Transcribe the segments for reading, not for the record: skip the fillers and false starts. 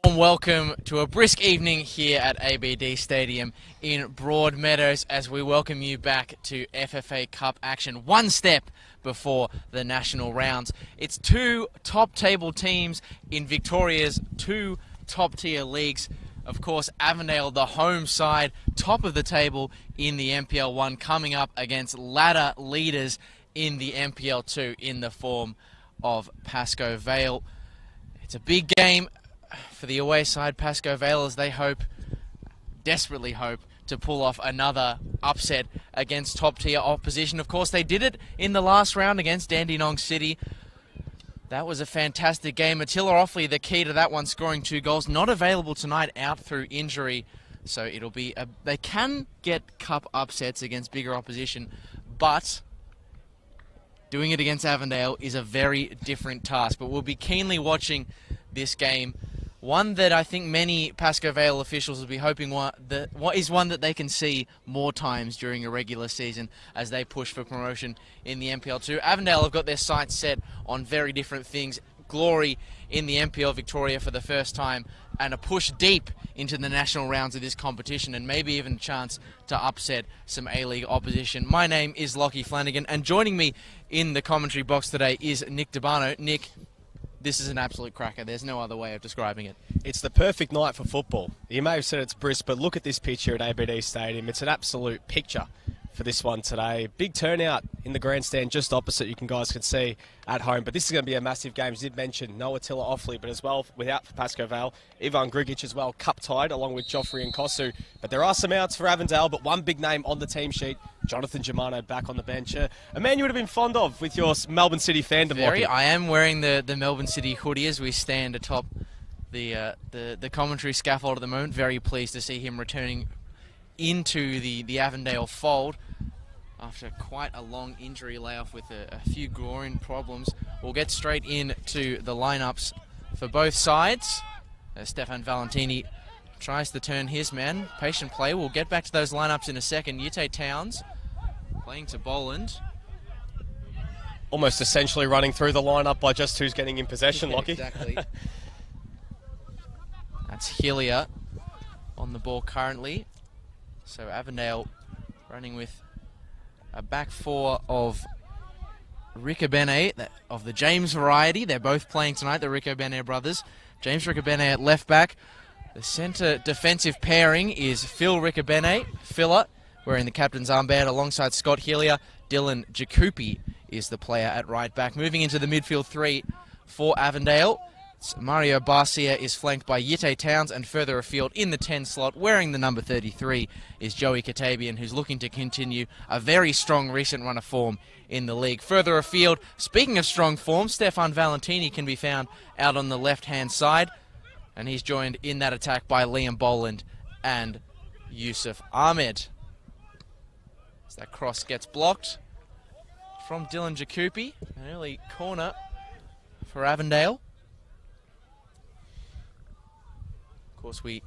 Welcome to a brisk evening here at ABD Stadium in Broadmeadows as we welcome you back to FFA Cup action, one step before the national rounds. It's two top table teams in Victoria's two top tier leagues. Of course, Avondale, the home side, top of the table in the NPL 1, coming up against ladder leaders in the NPL 2 in the form of Pascoe Vale. It's a big game for the away side, Pascoe Vale, as they desperately hope to pull off another upset against top tier opposition. Of course, they did it in the last round against Dandenong City. That was a fantastic game. Attila Offley, the key to that one, scoring 2 goals. Not available tonight, out through injury. So it'll be they can get cup upsets against bigger opposition, but doing it against Avondale is a very different task. But we'll be keenly watching this game. One that I think many Pascoe Vale officials will be hoping is one that they can see more times during a regular season as they push for promotion in the NPL 2. Avondale have got their sights set on very different things. Glory in the NPL Victoria for the first time and a push deep into the national rounds of this competition and maybe even a chance to upset some A-League opposition. My name is Lockie Flanagan and joining me in the commentary box today is Nick DeBano. Nick, this is an absolute cracker. There's no other way of describing it. It's the perfect night for football. You may have said it's brisk, but look at this pitch here at ABD Stadium. It's an absolute picture for this one today. Big turnout in the grandstand just opposite, you guys can see at home. But this is going to be a massive game. As you did mention, no Attila Offley, but as well, without for Pascoe Vale, Ivan Grigic as well, cup-tied, along with Joffrey and Kosu. But there are some outs for Avondale, but one big name on the team sheet, Jonathan Germano back on the bench. A man you would have been fond of with your Melbourne City fandom. I am wearing the Melbourne City hoodie as we stand atop the commentary scaffold at the moment. Very pleased to see him returning into the Avondale fold after quite a long injury layoff with a few groin problems. We'll get straight into the lineups for both sides as Stefan Valentini tries to turn his man. Patient play. We'll get back to those lineups in a second. Yute Towns playing to Boland. Almost essentially running through the lineup by just who's getting in possession, Lockie. Exactly. That's Hillier on the ball currently. So Avondale running with a back four of Riccobene, of the James variety. They're both playing tonight, the Riccobene brothers. James Riccobene at left back. The centre defensive pairing is Phil Riccobene, Filler, wearing the captain's armband alongside Scott Hillier. Dylan Jacoupy is the player at right back. Moving into the midfield three for Avondale, Mario Barcia is flanked by Yite Towns, and further afield in the 10 slot, wearing the number 33, is Joey Katabian, who's looking to continue a very strong recent run of form in the league. Further afield, speaking of strong form, Stefan Valentini can be found out on the left-hand side, and he's joined in that attack by Liam Boland and Yusuf Ahmed. As that cross gets blocked from Dylan Jacoupy, an early corner for Avondale. Of course, we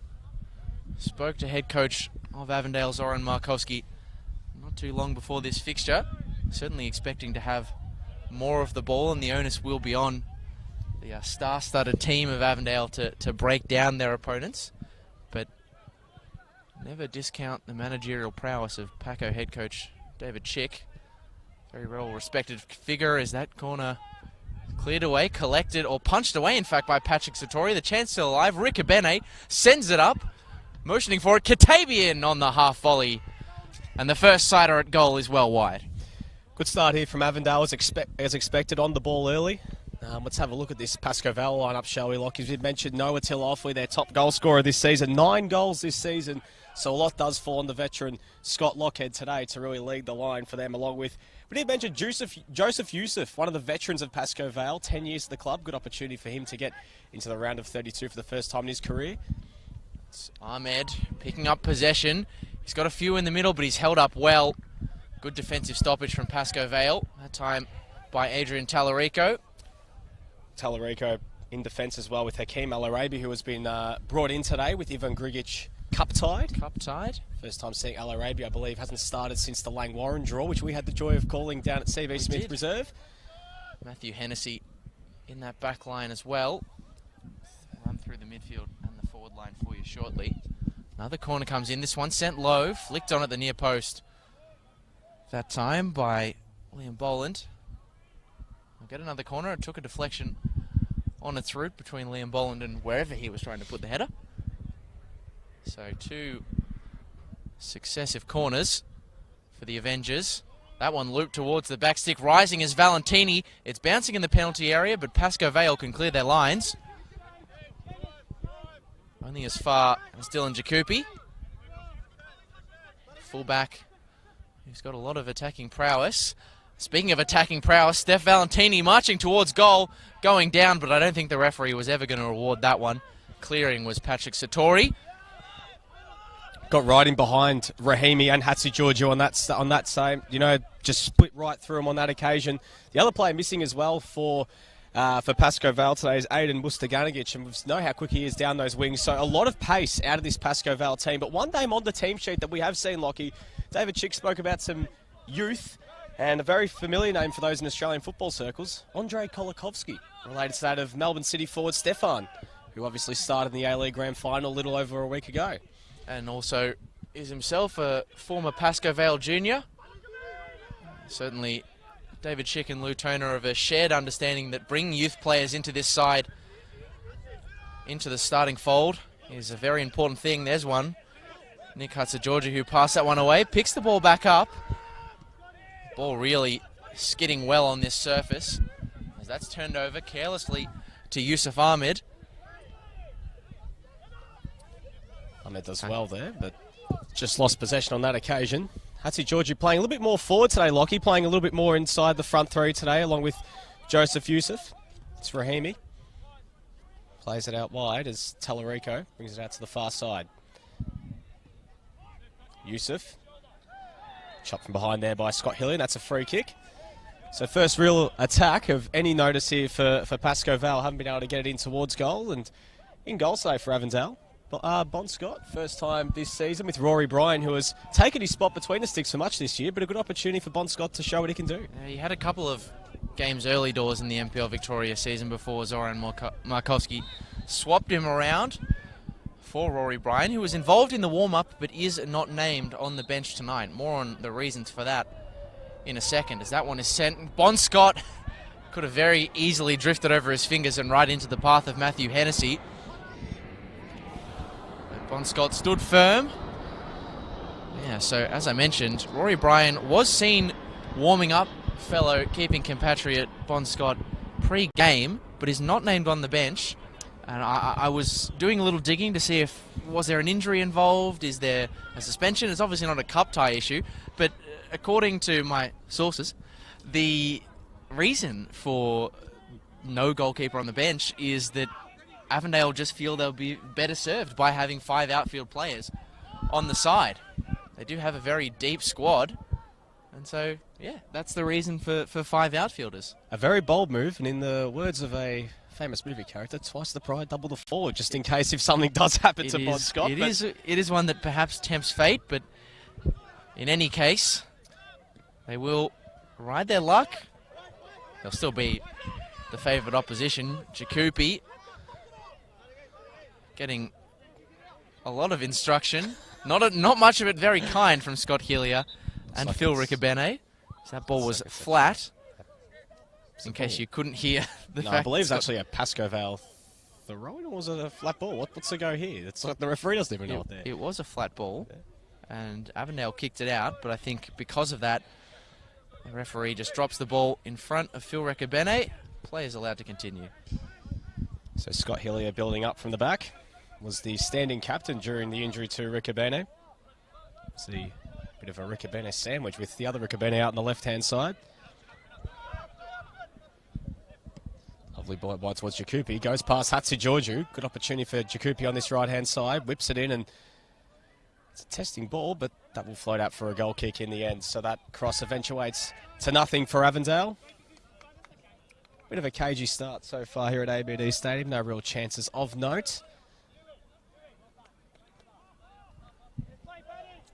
spoke to head coach of Avondale, Zoran Markowski, not too long before this fixture. Certainly expecting to have more of the ball, and the onus will be on the star-studded team of Avondale to break down their opponents. But never discount the managerial prowess of Paco head coach David Chick. Very well-respected figure as that corner cleared away, collected, or punched away, in fact, by Patrick Sartori. The chance still alive. Riccobene sends it up, motioning for it. Katabian on the half volley. And the first sider at goal is well wide. Good start here from Avondale as expected, on the ball early. Let's have a look at this Pascoe Vale lineup, shall we, Lockie? As we mentioned, no Attila Offley, their top goal scorer this season. 9 goals this season. So a lot does fall on the veteran Scott Lockhead today to really lead the line for them, along with, we did mention Joseph Yusuf, one of the veterans of Pascoe Vale, 10 years at the club. Good opportunity for him to get into the round of 32 for the first time in his career. It's Ahmed picking up possession. He's got a few in the middle, but he's held up well. Good defensive stoppage from Pascoe Vale, that time by Adrian Tallarico. Tallarico in defence as well with Hakeem Al-Arabi, who has been brought in today with Ivan Grigic cup-tied. Cup-tied. First time seeing Al-Arabi, I believe, hasn't started since the Lang Warren draw, which we had the joy of calling down at CV Smith Reserve. Matthew Hennessy in that back line as well. Run through the midfield and headline for you shortly. Another corner comes in. This one sent low, flicked on at the near post. That time by Liam Boland. We'll get another corner. It took a deflection on its route between Liam Boland and wherever he was trying to put the header. So 2 successive corners for the Avengers. That one looped towards the back stick. Rising is Valentini. It's bouncing in the penalty area, but Pascoe Vale can clear their lines. Only as far as Dylan Jacoupy. Fullback, who's got a lot of attacking prowess. Speaking of attacking prowess, Steph Valentini marching towards goal, going down, but I don't think the referee was ever going to reward that one. Clearing was Patrick Satori. Got right in behind Rahimi and Hatsi Georgiou on that same, just split right through him on that occasion. The other player missing as well for Pascoe Vale today is Aiden Mustaganagic, and we know how quick he is down those wings. So a lot of pace out of this Pascoe Vale team. But one name on the team sheet that we have seen, Lockie, David Chick spoke about some youth, and a very familiar name for those in Australian football circles, Andrei Kolakovsky, related to that of Melbourne City forward Stefan, who obviously started in the A-League Grand Final a little over a week ago. And also is himself a former Pascoe Vale junior. Certainly David Chick and Lou Toner have a shared understanding that bringing youth players into this side, into the starting fold, is a very important thing. There's one. Nick Hatzigeorgiou, who passed that one away, picks the ball back up. Ball really skidding well on this surface, as that's turned over carelessly to Yusuf Ahmed. Ahmed does well there, but just lost possession on that occasion. Hatzigeorgiou playing a little bit more forward today, Lockie, playing a little bit more inside the front three today, along with Joseph Yusuf. It's Rahimi. Plays it out wide as Tallarico brings it out to the far side. Yusuf. Chopped from behind there by Scott Hillian. That's a free kick. So first real attack of any notice here for Pascoe Vale. Haven't been able to get it in towards goal. And in goal today for Avondale, Bon Scott, first time this season with Rory Bryan, who has taken his spot between the sticks for much this year, but a good opportunity for Bon Scott to show what he can do. He had a couple of games early doors in the NPL Victoria season before Zoran Markowski swapped him around for Rory Bryan, who was involved in the warm-up but is not named on the bench tonight. More on the reasons for that in a second, as that one is sent. Bon Scott could have very easily drifted over his fingers and right into the path of Matthew Hennessy. Bon Scott stood firm. Yeah, so as I mentioned, Rory Bryan was seen warming up fellow keeping compatriot Bon Scott pre-game, but is not named on the bench. And I was doing a little digging to see if was there an injury involved, is there a suspension? It's obviously not a cup tie issue, but according to my sources, the reason for no goalkeeper on the bench is that Avondale just feel they'll be better served by having 5 outfield players on the side. They do have a very deep squad, and so, yeah, that's the reason for 5 outfielders. A very bold move, and in the words of a famous movie character, twice the pride, double the fall, just in case if something does happen to Bon Scott. It is one that perhaps tempts fate, but in any case, they will ride their luck. They'll still be the favoured opposition. Jacoupy getting a lot of instruction. Not much of it very kind from Scott Hillier and Phil Riccobene. So that ball was flat. In case you couldn't hear the fact. I believe it's actually a Pascoe Vale throw-in, or was it a flat ball? What's the go here? It's like the referee doesn't even know what there. It was a flat ball, and Avondale kicked it out, but I think because of that, the referee just drops the ball in front of Phil Riccobene. Players allowed to continue. So Scott Hillier building up from the back. Was the standing captain during the injury to Riccobene. See a bit of a Riccobene sandwich with the other Riccobene out on the left-hand side. Lovely ball towards Jacoupy. Goes past Hatzigeorgiou. Good opportunity for Jacoupy on this right-hand side. Whips it in, and it's a testing ball, but that will float out for a goal kick in the end. So that cross eventuates to nothing for Avondale. Bit of a cagey start so far here at ABD Stadium. No real chances of note.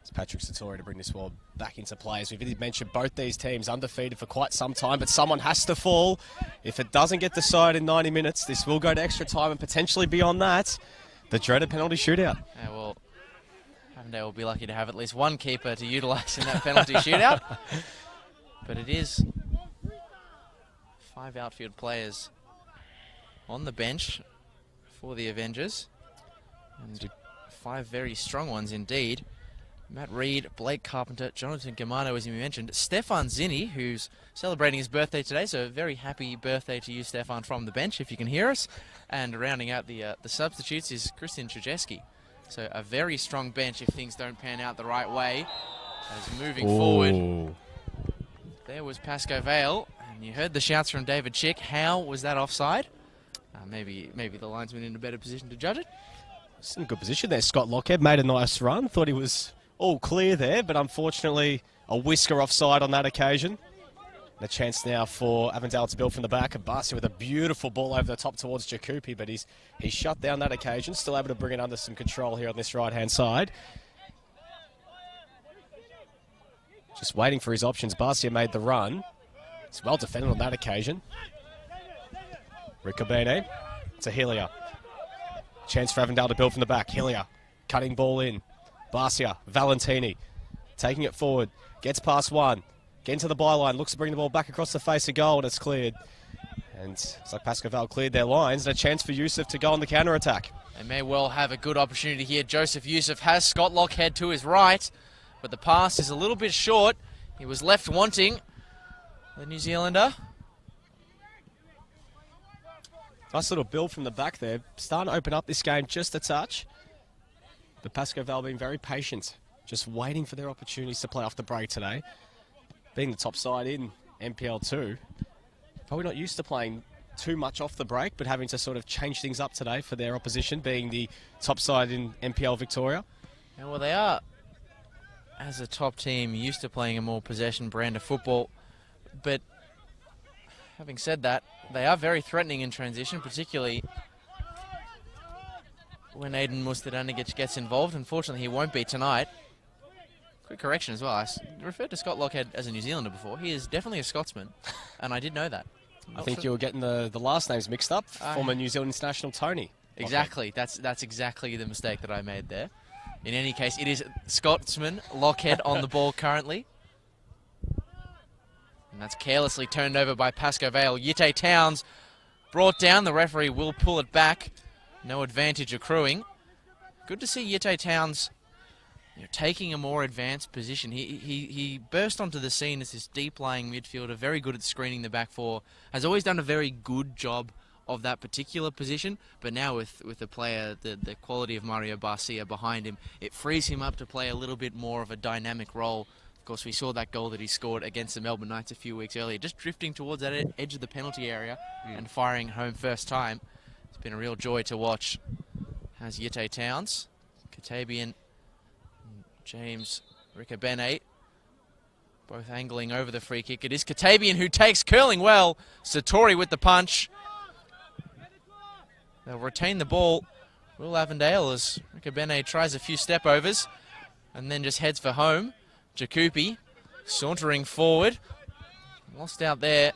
It's Patrick Satori to bring this one back into play. As we've mentioned, both these teams undefeated for quite some time, but someone has to fall. If it doesn't get decided in 90 minutes, this will go to extra time and potentially beyond that. The dreaded penalty shootout. Yeah, well, Avondale will be lucky to have at least one keeper to utilise in that penalty shootout. But it is 5 outfield players on the bench for the Avengers. And 5 very strong ones indeed. Matt Reed, Blake Carpenter, Jonathan Germano, as you mentioned, Stefan Zinni, who's celebrating his birthday today, so a very happy birthday to you, Stefan, from the bench, if you can hear us. And rounding out the substitutes is Christian Trzeski. So a very strong bench if things don't pan out the right way. As moving forward, there was Pascoe Vale, and you heard the shouts from David Chick. How was that offside? Maybe the linesman in a better position to judge it. It's in a good position there. Scott Lockhead made a nice run. Thought he was all clear there, but unfortunately a whisker offside on that occasion. The chance now for Avondale to build from the back. And Barcia with a beautiful ball over the top towards Jakupi, but he's shut down that occasion. Still able to bring it under some control here on this right-hand side. Just waiting for his options. Barcia made the run. It's well defended on that occasion. Ricobene to Hillier. Chance for Avondale to build from the back. Hillier cutting ball in. Barcia, Valentini taking it forward. Gets past one. Getting to the byline. Looks to bring the ball back across the face of goal, and it's cleared. And it's like Pascoe Vale cleared their lines. And a chance for Yusuf to go on the counter-attack. They may well have a good opportunity here. Joseph Yusuf has Scott Lockhead to his right, but the pass is a little bit short. He was left wanting, the New Zealander. Nice little build from the back there. Starting to open up this game just a touch. But Pascoe Vale being very patient, just waiting for their opportunities to play off the break today. Being the top side in NPL2, probably not used to playing too much off the break, but having to sort of change things up today for their opposition, being the top side in NPL Victoria. Yeah, well, they are, as a top team, used to playing a more possession brand of football. But having said that, they are very threatening in transition, particularly when Aiden Mustadanigic gets involved. Unfortunately, he won't be tonight. Quick correction as well. I referred to Scott Lockhead as a New Zealander before. He is definitely a Scotsman, and I did know that. I think you were getting the last names mixed up. Former New Zealand international Tony. Exactly. That's exactly the mistake that I made there. In any case, it is Scotsman Lockhead on the ball currently. And that's carelessly turned over by Pascoe Vale. Yitte Towns brought down. The referee will pull it back. No advantage accruing. Good to see Yitte Towns taking a more advanced position. He burst onto the scene as this deep-lying midfielder, very good at screening the back four. Has always done a very good job of that particular position, but now with the player, the quality of Mario Barcia behind him, it frees him up to play a little bit more of a dynamic role. Of course, we saw that goal that he scored against the Melbourne Knights a few weeks earlier, just drifting towards that edge of the penalty area and firing home first time. It's been a real joy to watch. Has Yitte Towns, Katabian, James Ricobene, both angling over the free kick. It is Katabian who takes curling well. Satori with the punch. They'll retain the ball. Will Avondale as Ricobene tries a few step-overs and then just heads for home. Jakupi sauntering forward. Lost out there.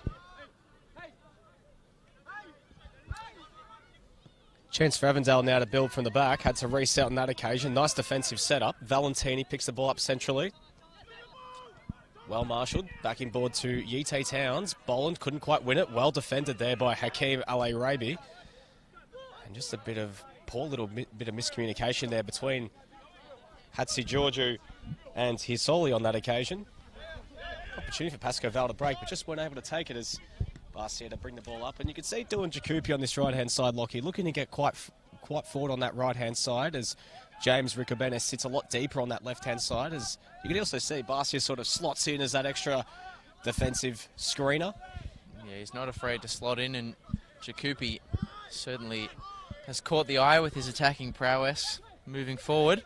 Chance for Avondale now to build from the back. Had to reset on that occasion. Nice defensive setup. Valentini picks the ball up centrally. Well marshalled. Back in board to Yitte Towns. Boland couldn't quite win it. Well defended there by Hakeem Al-Arabi. And just a bit of poor little bit of miscommunication there between Hatsi Georgiou and Hisoli on that occasion. Opportunity for Pascoe Vale to break, but just weren't able to take it as Barcia to bring the ball up. And you can see Dylan Jakupi on this right-hand side, Lockie, looking to get quite forward on that right-hand side as James Ricobene sits a lot deeper on that left-hand side. As you can also see, Barcia sort of slots in as that extra defensive screener. Yeah, he's not afraid to slot in, and Jakupi certainly has caught the eye with his attacking prowess moving forward.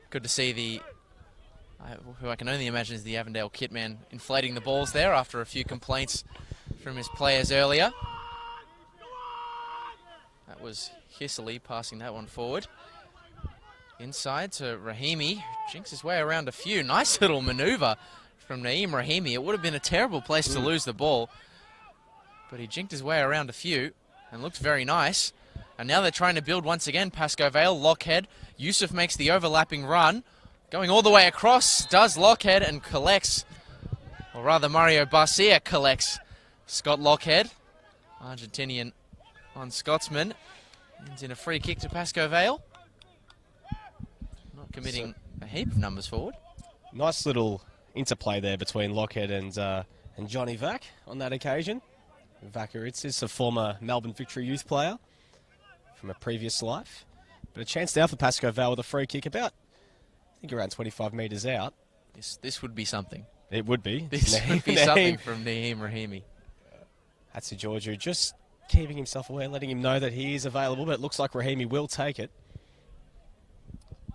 Good to see who I can only imagine is the Avondale kitman inflating the balls there after a few complaints from his players earlier. That was Hisoli passing that one forward. Inside to Rahimi, who jinks his way around a few. Nice little manoeuvre from Naeem Rahimi. It would have been a terrible place to lose the ball, but he jinked his way around a few and looked very nice. And now they're trying to build once again. Pascoe Vale, Lockhead. Yusuf makes the overlapping run. Going all the way across, does Lockhead and collects, or rather Mario Barcia collects Scott Lockhead. Argentinian on Scotsman. Ends in a free kick to Pascoe Vale. Not committing a heap of numbers forward. Nice little interplay there between Lockhead and Johnny Vac on that occasion. Vacaritz is a former Melbourne Victory youth player from a previous life. But a chance now for Pascoe Vale with a free kick about, I think, around 25 metres out. This would be something. It would be. This would be something from Naheem Rahimi. Hatzigeorgiou just keeping himself aware, letting him know that he is available, but it looks like Rahimi will take it.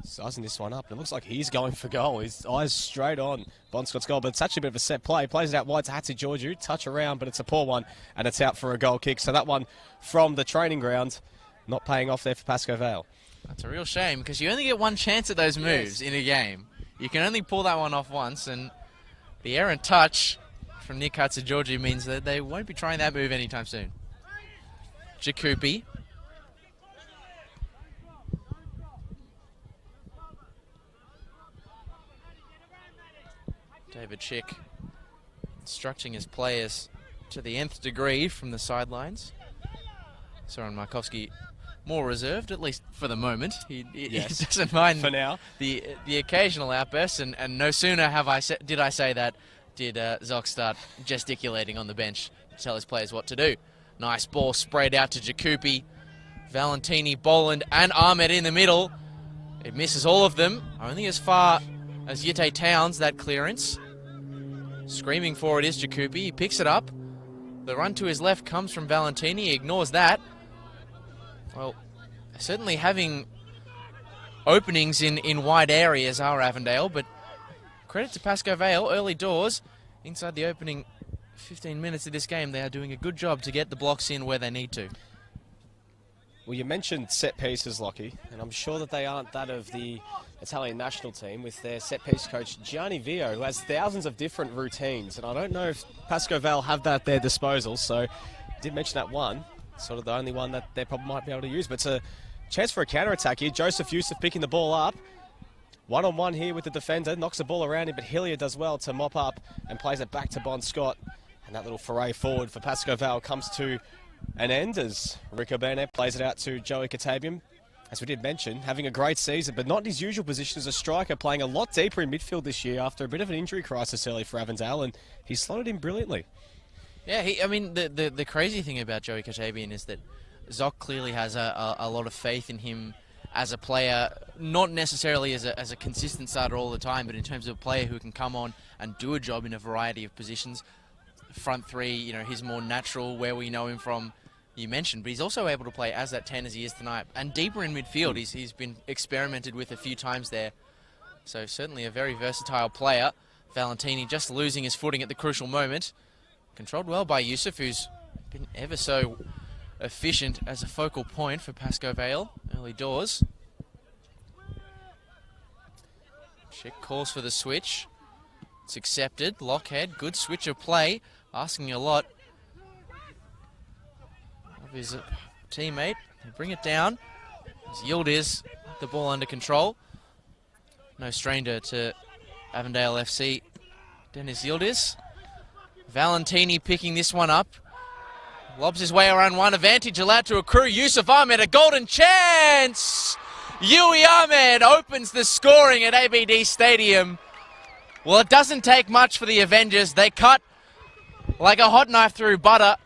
Sizing this one up, and it looks like he's going for goal. His eyes straight on Bon Scott's goal, but it's actually a bit of a set play. Plays it out wide to Hatzigeorgiou, touch around, but it's a poor one, and it's out for a goal kick. So that one from the training ground, not paying off there for Pascoe Vale. That's a real shame, because you only get one chance at those moves in a game. You can only pull that one off once, and the errant touch from Nick Hatzigeorgiou means that they won't be trying that move anytime soon. Jakupi. David Schick instructing his players to the nth degree from the sidelines. Soren Markowski more reserved, at least for the moment. He doesn't mind for now the occasional outbursts, and no sooner did I say that, did Zoc start gesticulating on the bench to tell his players what to do. Nice ball sprayed out to Jakupi, Valentini, Boland, and Ahmed in the middle. It misses all of them, only as far as Yitte Towns, that clearance. Screaming for it is Jakupi. He picks it up. The run to his left comes from Valentini. He ignores that. Well, certainly having openings in wide areas are Avondale, but credit to Pascoe Vale, early doors, inside the opening 15 minutes of this game, they are doing a good job to get the blocks in where they need to. Well, you mentioned set pieces, Lockie, and I'm sure that they aren't that of the Italian national team with their set piece coach Gianni Vio, who has thousands of different routines, and I don't know if Pascoe Vale have that at their disposal, so I did mention that one, sort of the only one that they probably might be able to use, but it's a chance for a counter-attack here. Joseph Yusuf picking the ball up. One-on-one here with the defender, knocks the ball around him, but Hillier does well to mop up and plays it back to Bon Scott, and that little foray forward for Pascoe Vale comes to an end as Rico Burnett plays it out to Joey Katabian. As we did mention, having a great season, but not in his usual position as a striker, playing a lot deeper in midfield this year after a bit of an injury crisis early for Avondale, and he slotted in brilliantly. Yeah, the crazy thing about Joey Katabian is that Zoc clearly has a lot of faith in him as a player, not necessarily as a consistent starter all the time, but in terms of a player who can come on and do a job in a variety of positions. Front three, he's more natural where we know him from, you mentioned, but he's also able to play as that 10 as he is tonight, and deeper in midfield. He's been experimented with a few times there, so certainly a very versatile player. Valentini just losing his footing at the crucial moment, controlled well by Yusuf, who's been ever so efficient as a focal point for Pascoe Vale early doors. Schick calls for the switch. It's accepted. Lockhead, good switch of play, asking a lot of his teammate. They bring it down. As Yildiz, the ball under control. No stranger to Avondale FC, Dennis Yildiz. Valentini picking this one up. Lobs his way around one. Advantage allowed to accrue. Yusuf Ahmed, a golden chance! Yui Ahmed opens the scoring at ABD Stadium. Well, it doesn't take much for the Avengers. They cut like a hot knife through butter.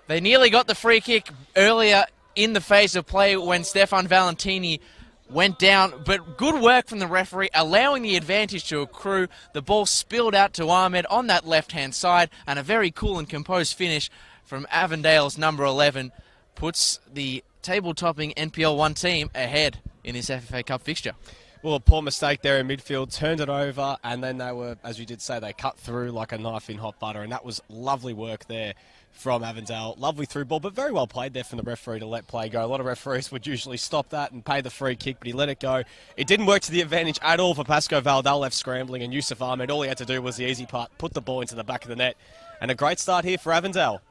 They nearly got the free kick earlier in the phase of play when Stefan Valentini went down, but good work from the referee, allowing the advantage to accrue. The ball spilled out to Ahmed on that left-hand side, and a very cool and composed finish from Avondale's number 11 puts the table-topping NPL 1 team ahead in this FFA Cup fixture. Well, a poor mistake there in midfield, turned it over, and then they were, as you did say, they cut through like a knife in hot butter, and that was lovely work there from Avondale. Lovely through ball, but very well played there from the referee to let play go. A lot of referees would usually stop that and pay the free kick, but he let it go. It didn't work to the advantage at all for Pascoe Vale. They left scrambling, and Yusuf Ahmed, all he had to do was the easy part, put the ball into the back of the net. And a great start here for Avondale.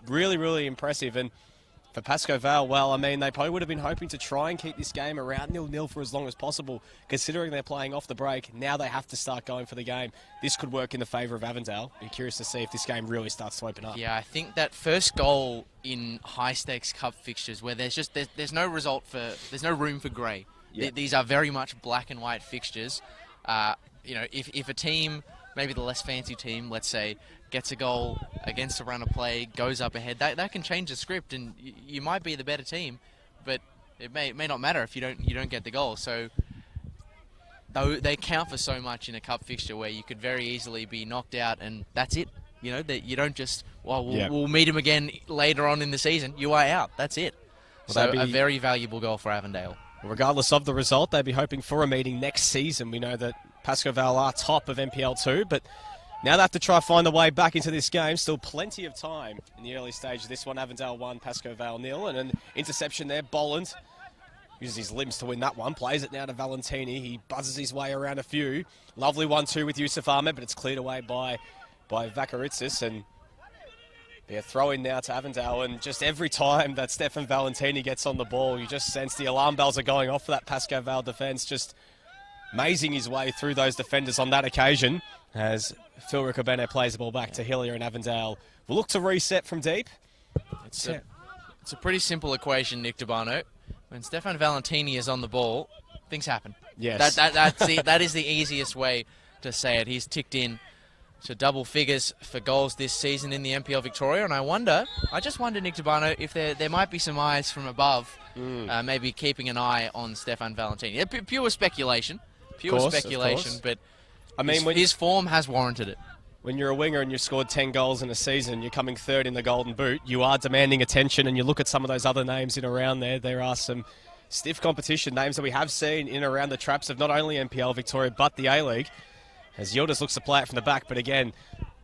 Really, really impressive. And For Pascoe Vale, well, I mean, they probably would have been hoping to try and keep this game around 0-0 for as long as possible. Considering they're playing off the break, now they have to start going for the game. This could work in the favour of Avondale. Be curious to see if this game really starts to open up. Yeah, I think that first goal in high-stakes cup fixtures where there's no there's no room for grey. Yeah. These are very much black and white fixtures. If a team, maybe the less fancy team, let's say, gets a goal against a run of play, goes up ahead, that can change the script, and you might be the better team, but it may not matter if you don't get the goal. So though they count for so much in a cup fixture where you could very easily be knocked out and that's it. That you don't just we'll meet them again later on in the season. You are out. That's it. So a very valuable goal for Avondale. Regardless of the result, they'd be hoping for a meeting next season. We know that Pascoe Vale are top of NPL 2, but now they have to try to find the way back into this game. Still plenty of time in the early stage of this one. Avondale 1, Pascoe Vale 0, and an interception there. Bolland uses his limbs to win that one. Plays it now to Valentini. He buzzes his way around a few. Lovely 1-2 with Yusuf Ahmed, but it's cleared away by Vakaritsis, and they're throwing now to Avondale, and just every time that Stefan Valentini gets on the ball, you just sense the alarm bells are going off for that Pascoe Vale defence, just mazing his way through those defenders on that occasion as Phil Riccobene plays the ball back to Hillier, and Avondale will look to reset from deep. It's a pretty simple equation, Nick Dubano. When Stefan Valentini is on the ball, things happen. Yes. That is the easiest way to say it. He's ticked in to double figures for goals this season in the NPL Victoria, and I just wonder, Nick Dubano, if there might be some eyes from above, maybe keeping an eye on Stefan Valentini. Pure speculation. But I mean, his form has warranted it. When you're a winger and you've scored 10 goals in a season, you're coming third in the Golden Boot, you are demanding attention, and you look at some of those other names in around there are some stiff competition, names that we have seen in around the traps of not only NPL Victoria but the A-League, as Yildiz looks to play it from the back, but again,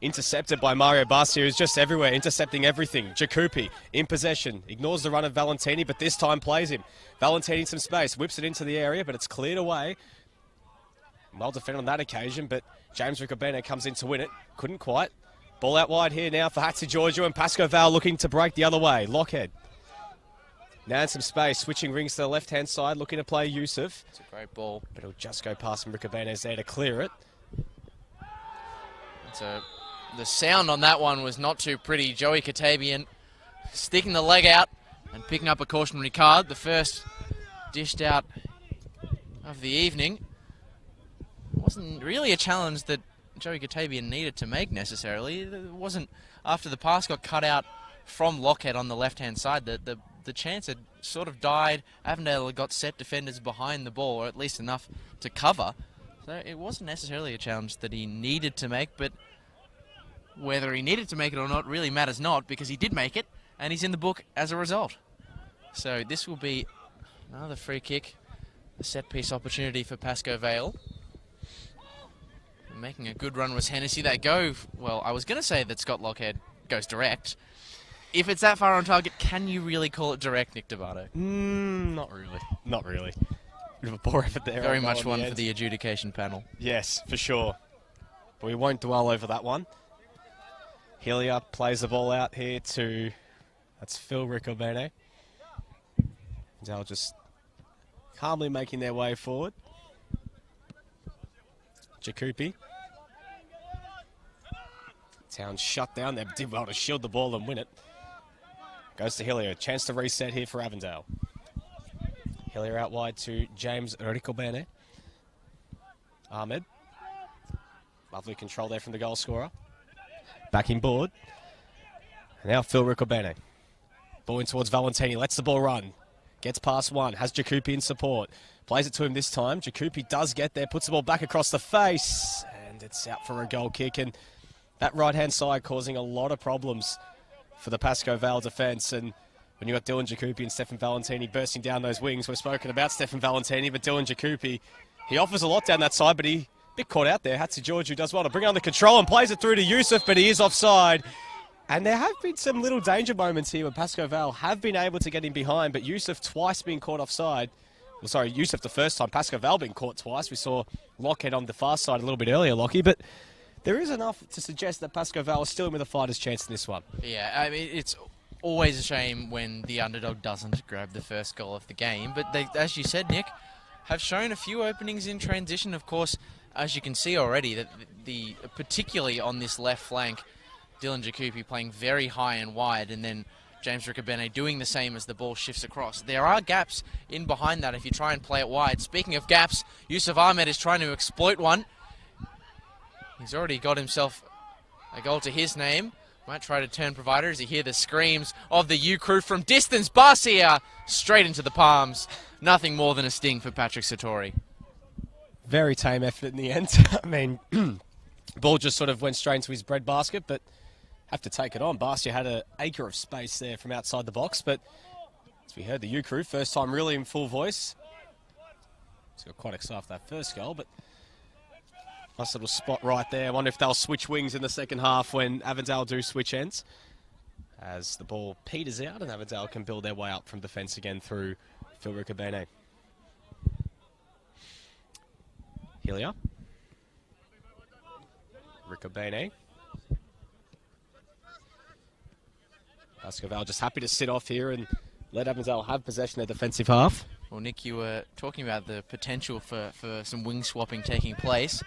intercepted by Mario Barcia, who's just everywhere, intercepting everything. Jacupi in possession, ignores the run of Valentini, but this time plays him. Valentini in some space, whips it into the area, but it's cleared away. Well defended on that occasion, but James Riccobene comes in to win it. Couldn't quite. Ball out wide here now for Hatsi Giorgio, and Pascoe Vale looking to break the other way. Lockhead. Now in some space, switching rings to the left-hand side, looking to play Yusuf. It's a great ball. But it'll just go past Riccobene's there to clear it. The sound on that one was not too pretty. Joey Katabian sticking the leg out and picking up a cautionary card. The first dished out of the evening. Wasn't really a challenge that Joey Katabian needed to make necessarily. It wasn't, after the pass got cut out from Lockhead on the left-hand side, the chance had sort of died. Avondale had got set defenders behind the ball, or at least enough to cover. So it wasn't necessarily a challenge that he needed to make, but whether he needed to make it or not really matters not, because he did make it, and he's in the book as a result. So this will be another free kick, a set-piece opportunity for Pascoe Vale. Making a good run was Hennessy. They go, well, I was going to say that Scott Lockhead goes direct. If it's that far on target, can you really call it direct, Nick Devato? Not really. Not really. Bit of a poor effort there. Very much one for the adjudication panel. Yes, for sure. But we won't dwell over that one. Hillier plays the ball out here to, that's Phil Riccobene. They'll just calmly making their way forward. Jacupi. Town shut down. They did well to shield the ball and win it. Goes to Hillier. Chance to reset here for Avondale. Hillier out wide to James Riccobene. Ahmed. Lovely control there from the goal scorer. Backing board. And now Phil Riccobene. Ball in towards Valentini. Lets the ball run. Gets past one. Has Jacupi in support. Plays it to him this time. Jacupi does get there. Puts the ball back across the face. And it's out for a goal kick. And that right-hand side causing a lot of problems for the Pascoe Vale defence. And when you've got Dylan Jacupi and Stefan Valentini bursting down those wings, we've spoken about Stefan Valentini, but Dylan Jacupi, he offers a lot down that side, but he a bit caught out there. Hatsi George, who does well to bring on the control and plays it through to Yusuf, but he is offside. And there have been some little danger moments here where Pascoe Vale have been able to get in behind, but Yusuf twice being caught offside. Well, sorry, Yusuf the first time, Pascoe Vale being caught twice. We saw Lockhead on the far side a little bit earlier, Lockie, but there is enough to suggest that Pascoe Vale is still in with a fighter's chance in this one. Yeah, I mean, it's always a shame when the underdog doesn't grab the first goal of the game. But they, as you said, Nick, have shown a few openings in transition. Of course, as you can see already, that particularly on this left flank, Dylan Jacoupy playing very high and wide, and then James Ricabene doing the same as the ball shifts across. There are gaps in behind that if you try and play it wide. Speaking of gaps, Yusuf Ahmed is trying to exploit one. He's already got himself a goal to his name. Might try to turn provider as you hear the screams of the U crew from distance. Barcia straight into the palms. Nothing more than a sting for Patrick Sartori. Very tame effort in the end. I mean, ball just sort of went straight into his breadbasket, but have to take it on. Barcia had an acre of space there from outside the box, but as we heard, the U crew, first time really in full voice. He's got quite excited for that first goal, but nice little spot right there. I wonder if they'll switch wings in the second half when Avondale do switch ends. As the ball peters out and Avondale can build their way up from defence again through Phil Ricabene. Hillier. Ricabene. Pascoe Vale just happy to sit off here and let Avondale have possession of the defensive half. Well, Nick, you were talking about the potential for some wing swapping taking place.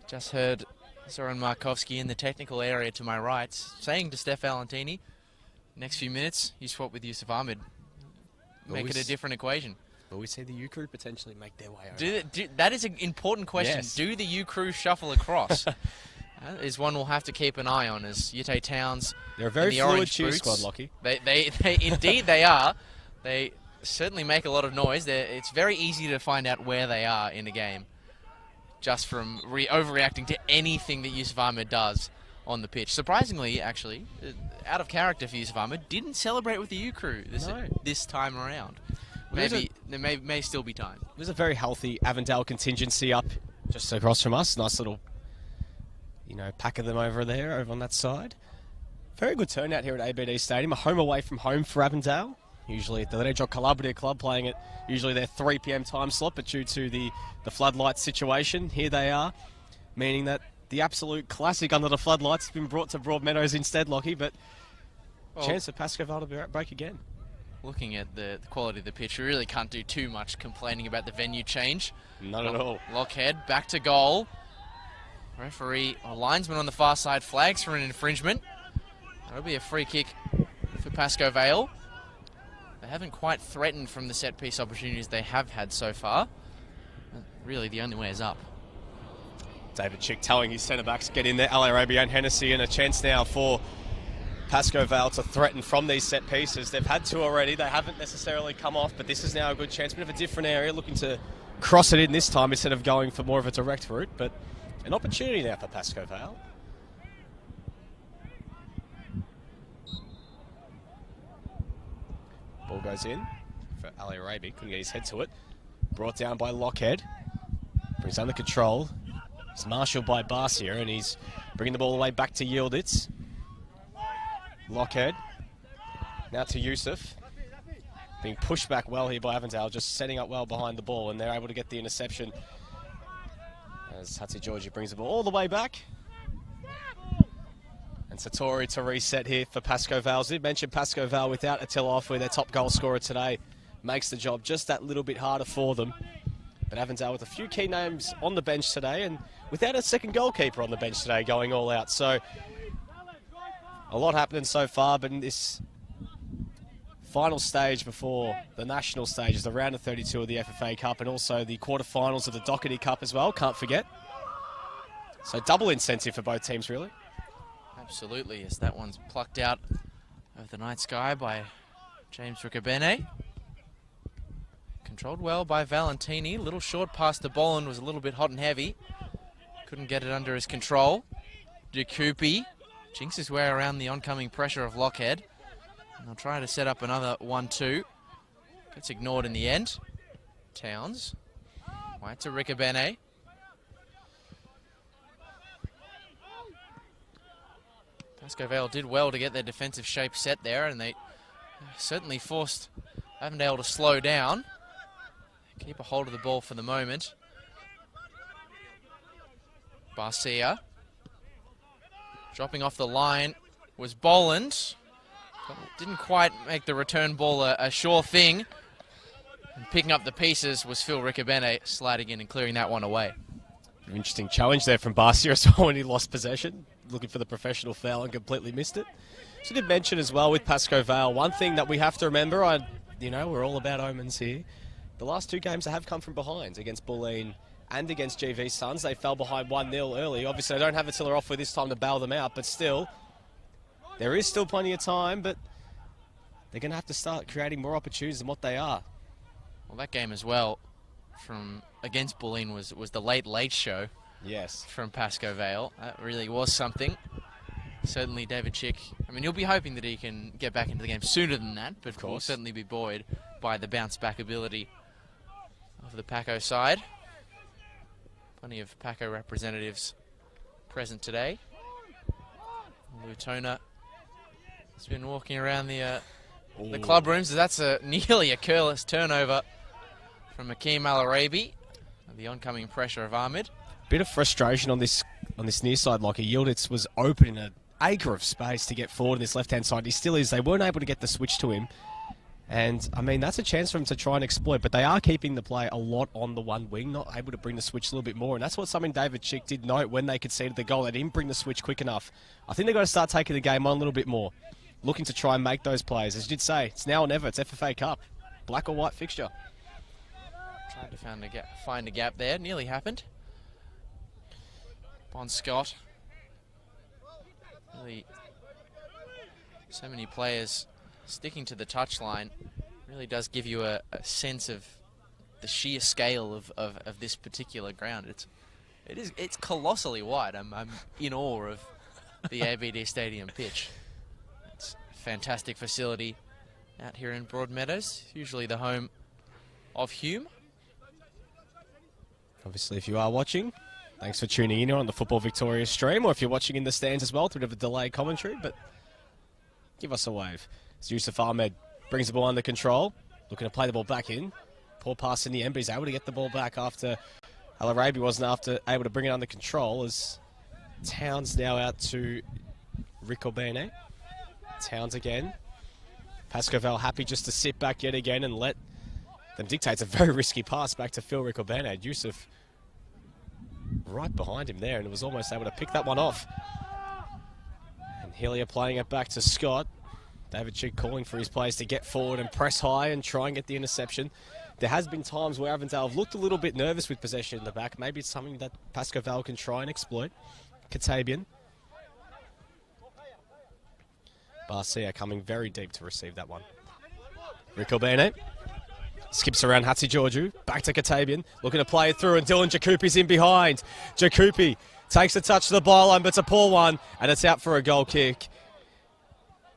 Just heard Soren Markovski in the technical area to my right saying to Steph Valentini, next few minutes, you swap with Yusuf Ahmed. Make it a different equation. Will we see the U crew potentially make their way over? That is an important question. Yes. Do the U crew shuffle across? That is one we'll have to keep an eye on as Yute Towns. They're a very fluid cheer squad, Lockie. They indeed they are. They certainly make a lot of noise. It's very easy to find out where they are in a game, just from overreacting to anything that Yusuf Ahmed does on the pitch. Surprisingly, actually, out of character for Yusuf Ahmed, didn't celebrate with the U crew this time around. Maybe there may still be time. There's a very healthy Avondale contingency up just across from us. Nice little, pack of them over on that side. Very good turnout here at ABD Stadium. A home away from home for Avondale. Usually at the Reggio Calabria club, playing at usually their 3 p.m. time slot, but due to the floodlight situation, here they are, meaning that the absolute classic under the floodlights has been brought to Broadmeadows instead, Lockie, but chance for Pascoe Vale to break again. Looking at the quality of the pitch, we really can't do too much complaining about the venue change. Not at all. Lockhead back to goal. Referee, or linesman on the far side, flags for an infringement. That'll be a free kick for Pascoe Vale. They haven't quite threatened from the set-piece opportunities they have had so far. Really, the only way is up. David Chick telling his centre-backs, get in there. Ali Arabi and Hennessy, and a chance now for Pascoe Vale to threaten from these set pieces. They've had two already. They haven't necessarily come off, but this is now a good chance. Bit of a different area, looking to cross it in this time instead of going for more of a direct route, but an opportunity now for Pascoe Vale. Ball goes in for Ali Arabi. Couldn't get his head to it. Brought down by Lockhead. Brings under control. It's marshalled by Barcia, and he's bringing the ball away back to Yildiz. Lockhead. Now to Yusuf. Being pushed back well here by Avondale, just setting up well behind the ball, and they're able to get the interception as Hatzi Georgie brings the ball all the way back. And Sartori to reset here for Pascoe Vale. Did mention Pascoe Vale without Attila Offwey, their top goal scorer today, makes the job just that little bit harder for them. But Avondale with a few key names on the bench today, and without a second goalkeeper on the bench today, going all out. So a lot happening so far, but in this final stage before the national stages, the round of 32 of the FFA Cup, and also the quarterfinals of the Doherty Cup as well, can't forget. So double incentive for both teams, really. Absolutely, yes, that one's plucked out of the night sky by James Ricabene. Controlled well by Valentini. A little short past the ball and was a little bit hot and heavy. Couldn't get it under his control. Jacoupy jinks his way around the oncoming pressure of Lockhead. And they'll try to set up another 1-2. Gets ignored in the end. Towns. Right to Ricabene. Pascoe Vale did well to get their defensive shape set there, and they certainly forced Avondale to slow down. Keep a hold of the ball for the moment. Barcia. Dropping off the line was Boland. Didn't quite make the return ball a sure thing. And picking up the pieces was Phil Riccobene sliding in and clearing that one away. Interesting challenge there from Barcia as well when he lost possession, looking for the professional foul and completely missed it. So did mention as well with Pascoe Vale, one thing that we have to remember, we're all about omens here. The last two games they have come from behind against Bulleen and against GV Suns. They fell behind 1-0 early. Obviously, they don't have Attila off with this time to bail them out, but still, there is still plenty of time, but they're going to have to start creating more opportunities than what they are. Well, that game as well from against Bulleen was the late show. Yes. From Pascoe Vale. That really was something. Certainly David Chick, you'll be hoping that he can get back into the game sooner than that, but will certainly be buoyed by the bounce-back ability of the Paco side. Plenty of Paco representatives present today. Lutona has been walking around the club rooms. That's nearly a curless turnover from Akeem Al-Arabi. The oncoming pressure of Ahmed. Bit of frustration on this near side, Lockie. Yildiz was open in an acre of space to get forward on this left-hand side. He still is. They weren't able to get the switch to him. And, that's a chance for him to try and exploit. But they are keeping the play a lot on the one wing, not able to bring the switch a little bit more. And that's something David Chick did note when they conceded the goal. They didn't bring the switch quick enough. I think they've got to start taking the game on a little bit more. Looking to try and make those plays. As you did say, it's now or never. It's FFA Cup. Black or white fixture. Tried to find a gap there. Nearly happened. Bon Scott. Really, so many players sticking to the touchline really does give you a sense of the sheer scale of this particular ground. It's colossally wide. I'm in awe of the ABD Stadium pitch. It's a fantastic facility out here in Broadmeadows, usually the home of Hume. Obviously, if you are watching, thanks for tuning in on the Football Victoria stream, or if you're watching in the stands as well, it's a bit of a delayed commentary, but give us a wave. As Yusuf Ahmed brings the ball under control, looking to play the ball back in. Poor pass in the end, but he's able to get the ball back after Al-Arabi wasn't able to bring it under control, as Towns now out to Riccobene. Towns again. Pascoe Vale happy just to sit back yet again and let them dictate. It's a very risky pass back to Phil Riccobene. Yusuf right behind him there and was almost able to pick that one off. And Hillier playing it back to Scott. David Chick calling for his players to get forward and press high and try and get the interception. There has been times where Avondale have looked a little bit nervous with possession in the back. Maybe it's something that Pascoe Vale can try and exploit. Katabian. Barcia coming very deep to receive that one. Riccobene. Skips around Hatsi Georgiou. Back to Katabian. Looking to play it through, and Dylan Jakupi's in behind. Jakupi takes the touch to the byline, but it's a poor one, and it's out for a goal kick.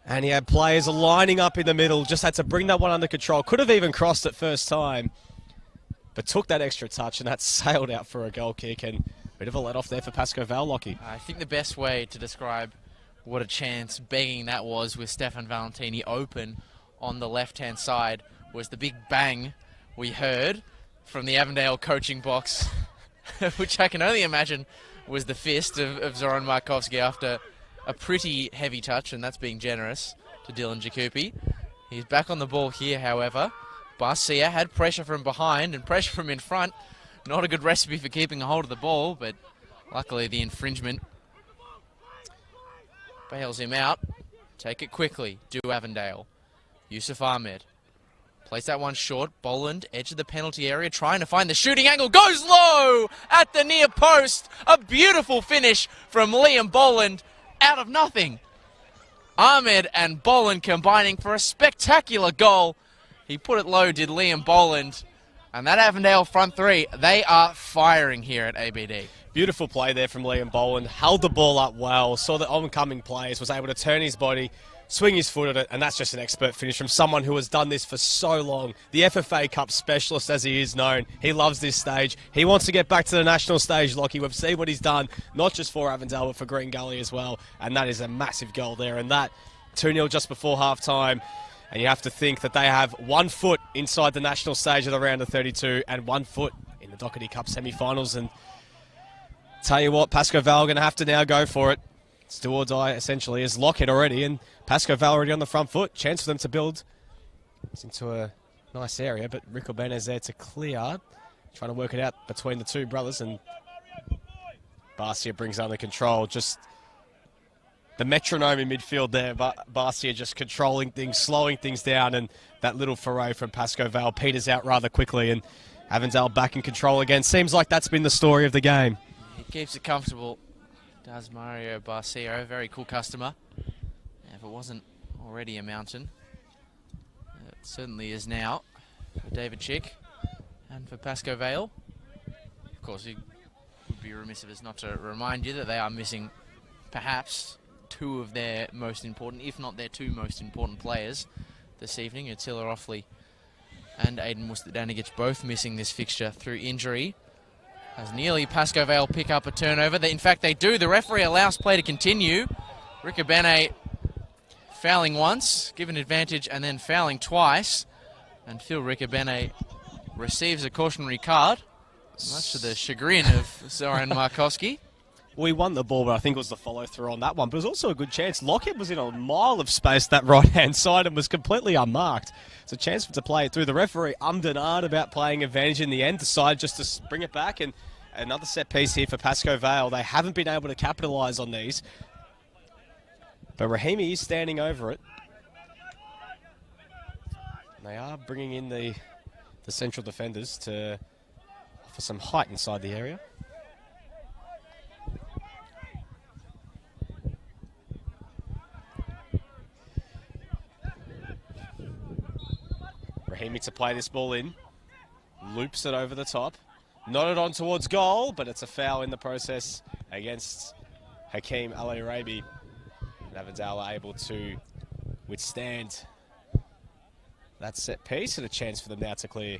And he had players lining up in the middle. Just had to bring that one under control. Could have even crossed it first time, but took that extra touch, and that sailed out for a goal kick. And a bit of a let-off there for Pascoe Vale, Lockie. I think the best way to describe what a chance begging that was with Stefan Valentini open on the left-hand side was the big bang we heard from the Avondale coaching box, which I can only imagine was the fist of Zoran Markovski after a pretty heavy touch, and that's being generous to Dylan Jakupi. He's back on the ball here, however. Barcia had pressure from behind and pressure from in front. Not a good recipe for keeping a hold of the ball, but luckily the infringement bails him out. Take it quickly, do Avondale. Yusuf Ahmed plays that one short. Boland, edge of the penalty area, trying to find the shooting angle. Goes low at the near post. A beautiful finish from Liam Boland out of nothing. Ahmed and Boland combining for a spectacular goal. He put it low, did Liam Boland. And that Avondale front three, they are firing here at ABD. Beautiful play there from Liam Boland. Held the ball up well, saw the oncoming players, was able to turn his body, swing his foot at it, and that's just an expert finish from someone who has done this for so long. The FFA Cup specialist, as he is known. He loves this stage. He wants to get back to the national stage, Lockie. We've seen what he's done, not just for Avondale, but for Green Gully as well. And that is a massive goal there. And that 2-0 just before half-time. And you have to think that they have 1 foot inside the national stage of the round of 32 and 1 foot in the Doherty Cup semi-finals. And tell you what, Pascoe Vale are going to have to now go for it. It's do or die, essentially, is Lockhead already, and Pascoe Vale already on the front foot. Chance for them to build. It's into a nice area, but Rick Urbane's there to clear. Trying to work it out between the two brothers, and Barcia brings under control. Just the metronome in midfield there. Barcia just controlling things, slowing things down, and that little foray from Pascoe Vale peters out rather quickly, and Avondale back in control again. Seems like that's been the story of the game. He keeps it comfortable, does Mario Barcia. Very cool customer. If it wasn't already a mountain, it certainly is now for David Chick and for Pascoe Vale. Of course, it would be remiss of us not to remind you that they are missing perhaps two of their most important, if not their two most important players this evening. Attila Offley and Aiden Mustadanigic both missing this fixture through injury. As nearly Pascoe Vale pick up a turnover. In fact, they do. The referee allows play to continue. Rick Urbane fouling once, given advantage, and then fouling twice. And Phil Rick Urbane receives a cautionary card, much to the chagrin of Zoran Markowski. We won the ball, but I think it was the follow-through on that one. But it was also a good chance. Lockhead was in a mile of space that right-hand side and was completely unmarked. It's a chance for to play it through. The referee undenied about playing advantage in the end, decided just to bring it back. And another set piece here for Pascoe Vale. They haven't been able to capitalise on these. But Rahimi is standing over it. They are bringing in the central defenders to offer some height inside the area. Rahimi to play this ball in. Loops it over the top. Nodded on towards goal, but it's a foul in the process against Hakeem Al-Arabi. And Avondale are able to withstand that set piece, and a chance for them now to clear.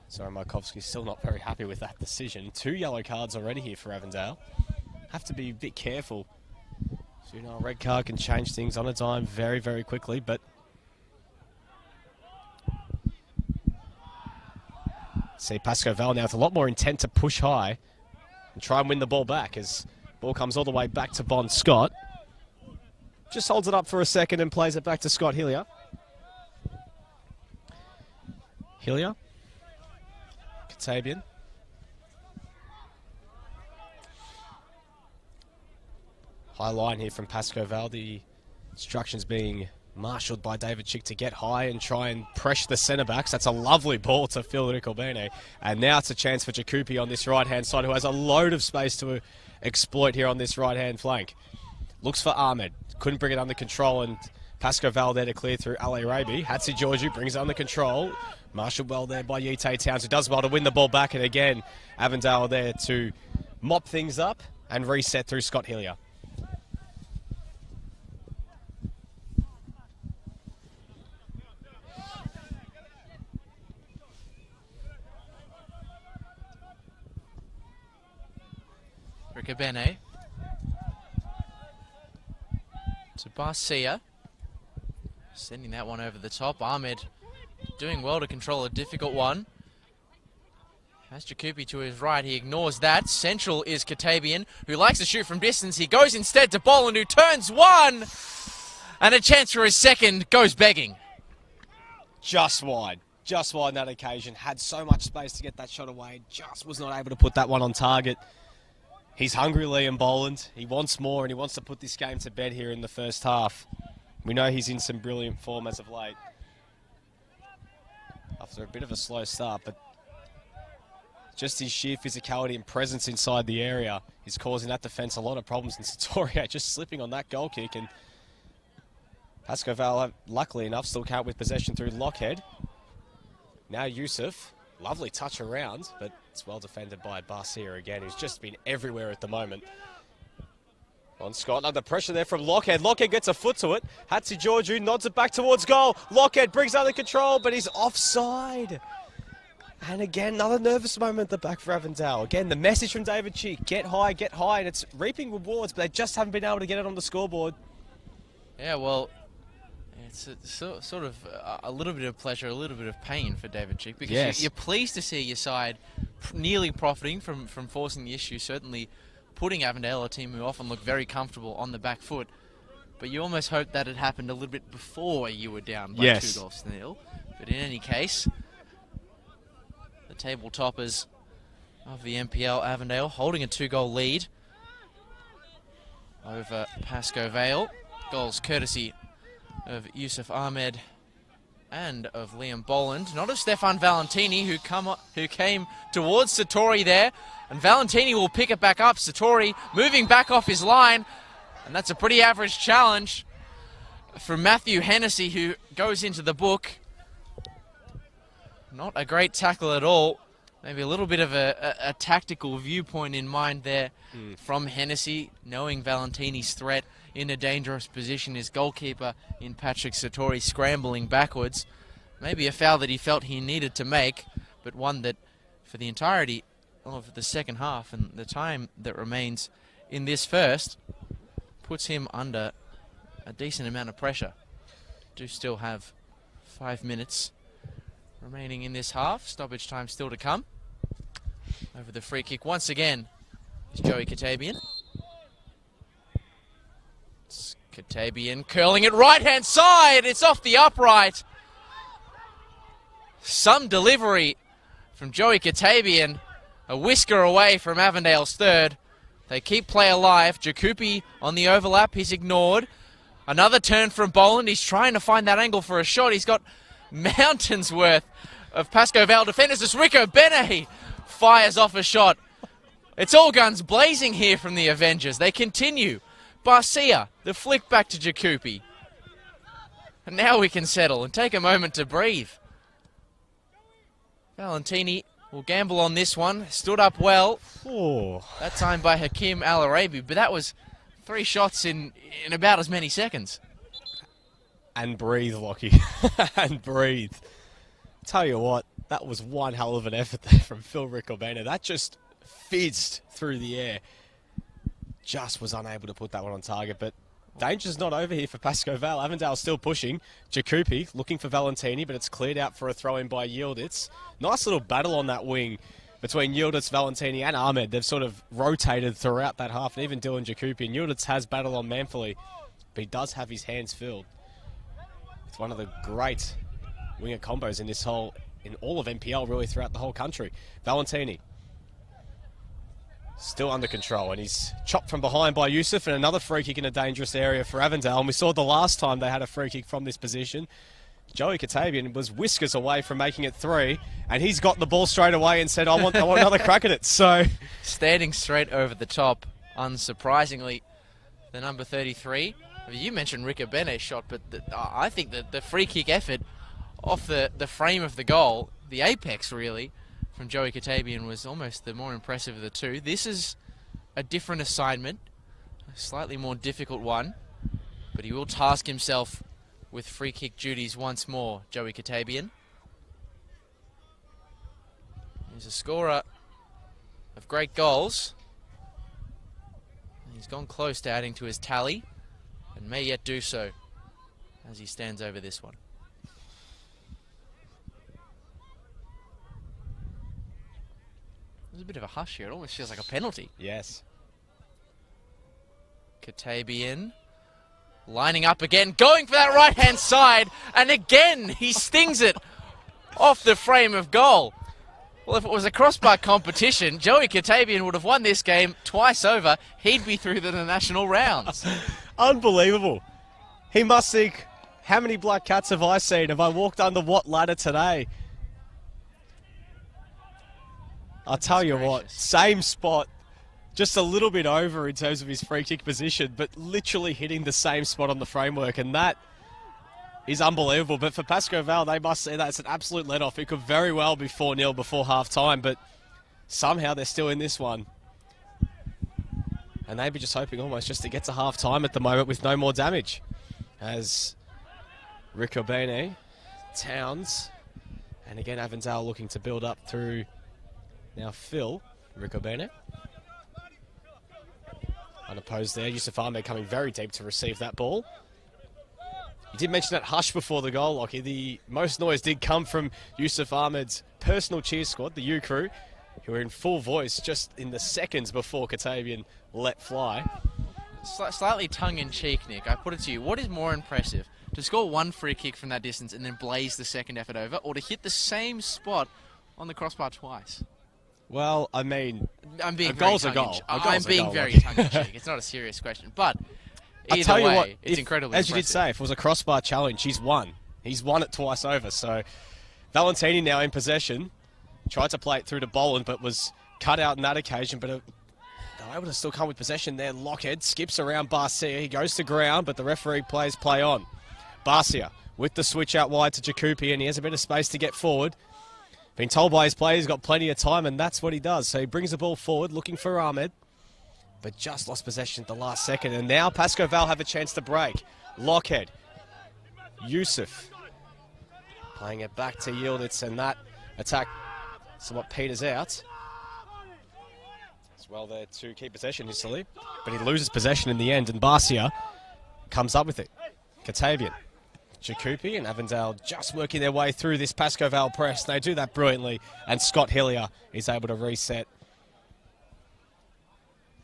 Sorry, Markovsky's still not very happy with that decision. 2 yellow cards already here for Avondale. Have to be a bit careful. So, you know, a red card can change things on a dime very, very quickly, but see Pascoe Vale now with a lot more intent to push high and try and win the ball back as ball comes all the way back to Bon Scott. Just holds it up for a second and plays it back to Scott Hillier. Hillier. Katabian. High line here from Pascoe Vale. The instructions being marshalled by David Chick to get high and try and pressure the centre backs. That's a lovely ball to Phil Ricobene. And now it's a chance for Jacoupy on this right-hand side, who has a load of space to exploit here on this right-hand flank. Looks for Ahmed. Couldn't bring it under control, and Pascoe Vale there to clear through Ali Rabi. Hatsi Georgiou brings it under control. Marshalled well there by Yite Towns, who does well to win the ball back. And again, Avondale there to mop things up and reset through Scott Hillier. Ricabene to Barcia, sending that one over the top. Ahmed doing well to control a difficult one. Has Jacoupy to his right, he ignores that. Central is Katabian, who likes to shoot from distance. He goes instead to Boland, who turns one, and a chance for his second goes begging. Just wide on that occasion. Had so much space to get that shot away, just was not able to put that one on target. He's hungry, Liam Boland. He wants more, and he wants to put this game to bed here in the first half. We know he's in some brilliant form as of late, after a bit of a slow start, but just his sheer physicality and presence inside the area is causing that defence a lot of problems. And Satoria just slipping on that goal kick, and Pascoe Vale, luckily enough, still can't with possession through Lockhead. Now Yusuf. Lovely touch around, but it's well defended by Barcia again, who's just been everywhere at the moment. On Scott, under pressure there from Lockhead. Lockhead gets a foot to it. Hatsi Georgiou nods it back towards goal. Lockhead brings under control, but he's offside. And again, another nervous moment at the back for Avondale. Again, the message from David Cheek, get high, and it's reaping rewards, but they just haven't been able to get it on the scoreboard. Yeah, well, it's sort of a little bit of pleasure, a little bit of pain for David Chick, because yes, you're pleased to see your side nearly profiting from forcing the issue, certainly putting Avondale, a team who often look very comfortable on the back foot. But you almost hoped that it happened a little bit before you were down by 2-0. But in any case, the table toppers of the MPL, Avondale, holding a 2-goal lead over Pascoe Vale. Goals courtesy of Yusuf Ahmed and of Liam Boland, not of Stefan Valentini, who came towards Satori there, and Valentini will pick it back up. Satori moving back off his line, and that's a pretty average challenge from Matthew Hennessy, who goes into the book. Not a great tackle at all. Maybe a little bit of a tactical viewpoint in mind there from Hennessy, knowing Valentini's threat in a dangerous position, his goalkeeper in Patrick Satori scrambling backwards. Maybe a foul that he felt he needed to make, but one that for the entirety of the second half and the time that remains in this first puts him under a decent amount of pressure. Do still have 5 minutes remaining in this half. Stoppage time still to come. Over the free kick once again is Joey Katabian. It's Katabian curling it right-hand side. It's off the upright. Some delivery from Joey Katabian. A whisker away from Avondale's third. They keep play alive. Jakupi on the overlap. He's ignored. Another turn from Boland. He's trying to find that angle for a shot. He's got mountains worth of Pascoe Vale defenders as Rico Benehi fires off a shot. It's all guns blazing here from the Avengers. They continue. Barcia, the flick back to Jakupi. And now we can settle and take a moment to breathe. Valentini will gamble on this one. Stood up well. Oh. That time by Hakim Al-Arabi, but that was 3 shots in about as many seconds. And breathe, Lockie. And breathe. Tell you what, that was one hell of an effort there from Phil Riccobena. That just fizzed through the air. Just was unable to put that one on target, but danger's not over here for Pascoe Vale. Avondale still pushing. Jakupi looking for Valentini, but it's cleared out for a throw-in by Yildiz. Nice little battle on that wing between Yildiz, Valentini and Ahmed. They've sort of rotated throughout that half, and even Dylan Jakupi. And Yildiz has battled on manfully, but he does have his hands filled. It's one of the great winger combos in all of MPL, really, throughout the whole country. Valentini still under control, and he's chopped from behind by Yusuf, and another free kick in a dangerous area for Avondale. And we saw the last time they had a free kick from this position. Joey Katabian was whiskers away from making it 3, and he's got the ball straight away and said, I want another crack at it. So standing straight over the top, unsurprisingly, the number 33. You mentioned Rico Bene's shot, but I think that the free kick effort off the frame of the goal, the apex really, from Joey Katabian was almost the more impressive of the two. This is a different assignment, a slightly more difficult one, but he will task himself with free kick duties once more, Joey Katabian. He's a scorer of great goals. He's gone close to adding to his tally, and may yet do so as he stands over this one. There's a bit of a hush here. It almost feels like a penalty. yes. Katabian lining up again, going for that right-hand side, and again he stings it off the frame of goal. Well, if it was a crossbar competition, Joey Katabian would have won this game twice over. He'd be through to the national rounds. Unbelievable. He must think, how many black cats have I seen? Have I walked under what ladder today? I'll tell you what, same spot, just a little bit over in terms of his free kick position, but literally hitting the same spot on the framework, and that is unbelievable. But for Pascoe Vale, they must say that's an absolute let-off. It could very well be 4-0 before half-time, but somehow they're still in this one. And they'd be just hoping almost just to get to half-time at the moment with no more damage. As Riccobene, Towns, and again Avondale looking to build up through now Phil Riccobene. Unopposed there, Yusuf Ahmed coming very deep to receive that ball. You did mention that hush before the goal, Lockie. The most noise did come from Yusuf Ahmed's personal cheer squad, the U Crew, who were in full voice just in the seconds before Katavian let fly. Slightly tongue-in-cheek, Nick, I put it to you. What is more impressive? To score one free kick from that distance and then blaze the second effort over, or to hit the same spot on the crossbar twice? Well, I mean, I'm being a goal's a goal. I'm being very tongue-in-cheek. It's not a serious question. But either way, it's incredibly as impressive. you did say, if it was a crossbar challenge, he's won. He's won it twice over. So Valentini now in possession. Tried to play it through to Boland, but was cut out on that occasion. But they're able to still come with possession there. Lockhead skips around Barcia. He goes to ground, but the referee plays play on. Barcia with the switch out wide to Jakupi, and he has a bit of space to get forward. Been told by his players he's got plenty of time, and that's what he does. So he brings the ball forward, looking for Ahmed, but just lost possession at the last second. And now Pascoe Vale have a chance to break. Lockhead, Yusuf, playing it back to Yildiz, and that attack somewhat peters out. As well there to keep possession initially, but he loses possession in the end, and Barcia comes up with it. Katavian, Jakupi and Avondale just working their way through this Pascoe Vale press. They do that brilliantly, and Scott Hillier is able to reset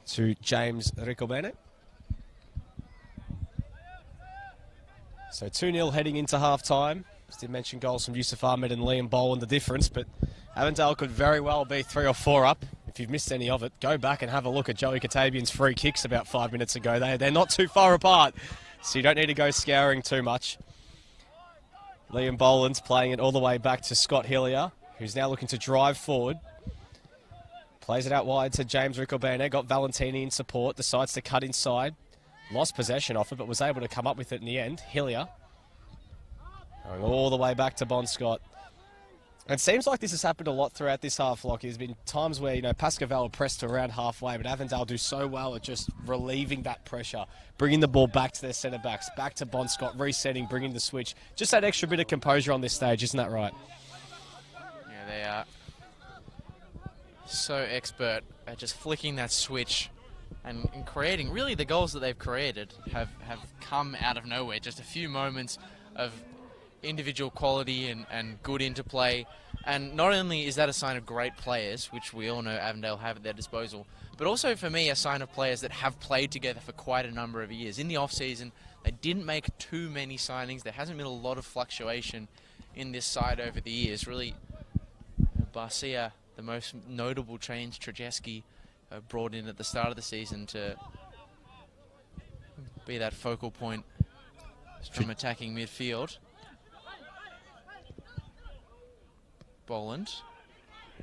to James Ricobene. So 2-0 heading into half-time. Just did mention goals from Yusuf Ahmed and Liam Boland, the difference, but Avondale could very well be 3 or 4 up. If you've missed any of it, go back and have a look at Joey Katavian's free kicks about 5 minutes ago. They're not too far apart, so you don't need to go scouring too much. Liam Boland's playing it all the way back to Scott Hillier, who's now looking to drive forward. Plays it out wide to James Ricobene, got Valentini in support, decides to cut inside. Lost possession off it, but was able to come up with it in the end. Hillier going all the way back to Bon Scott. It seems like this has happened a lot throughout this half, Lockie. There's been times where, Pascoe Vale pressed to around halfway, but Avondale do so well at just relieving that pressure, bringing the ball back to their centre-backs, back to Bon Scott, resetting, bringing the switch. Just that extra bit of composure on this stage, isn't that right? Yeah, they are so expert at just flicking that switch and creating. Really, the goals that they've created have come out of nowhere. Just a few moments of individual quality and good interplay, and not only is that a sign of great players, which we all know Avondale have at their disposal, but also for me a sign of players that have played together for quite a number of years. In the off-season, they didn't make too many signings. There hasn't been a lot of fluctuation in this side over the years. Really, Barcia, the most notable change, Trajeski brought in at the start of the season to be that focal point from attacking midfield. Boland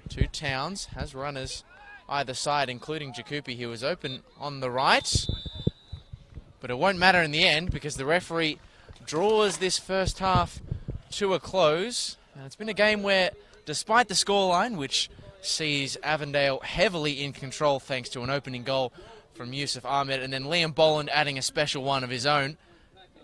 to Towns, has runners either side, including Jakupi, who was open on the right. But it won't matter in the end because the referee draws this first half to a close. And it's been a game where, despite the scoreline, which sees Avondale heavily in control thanks to an opening goal from Yusuf Ahmed and then Liam Boland adding a special one of his own,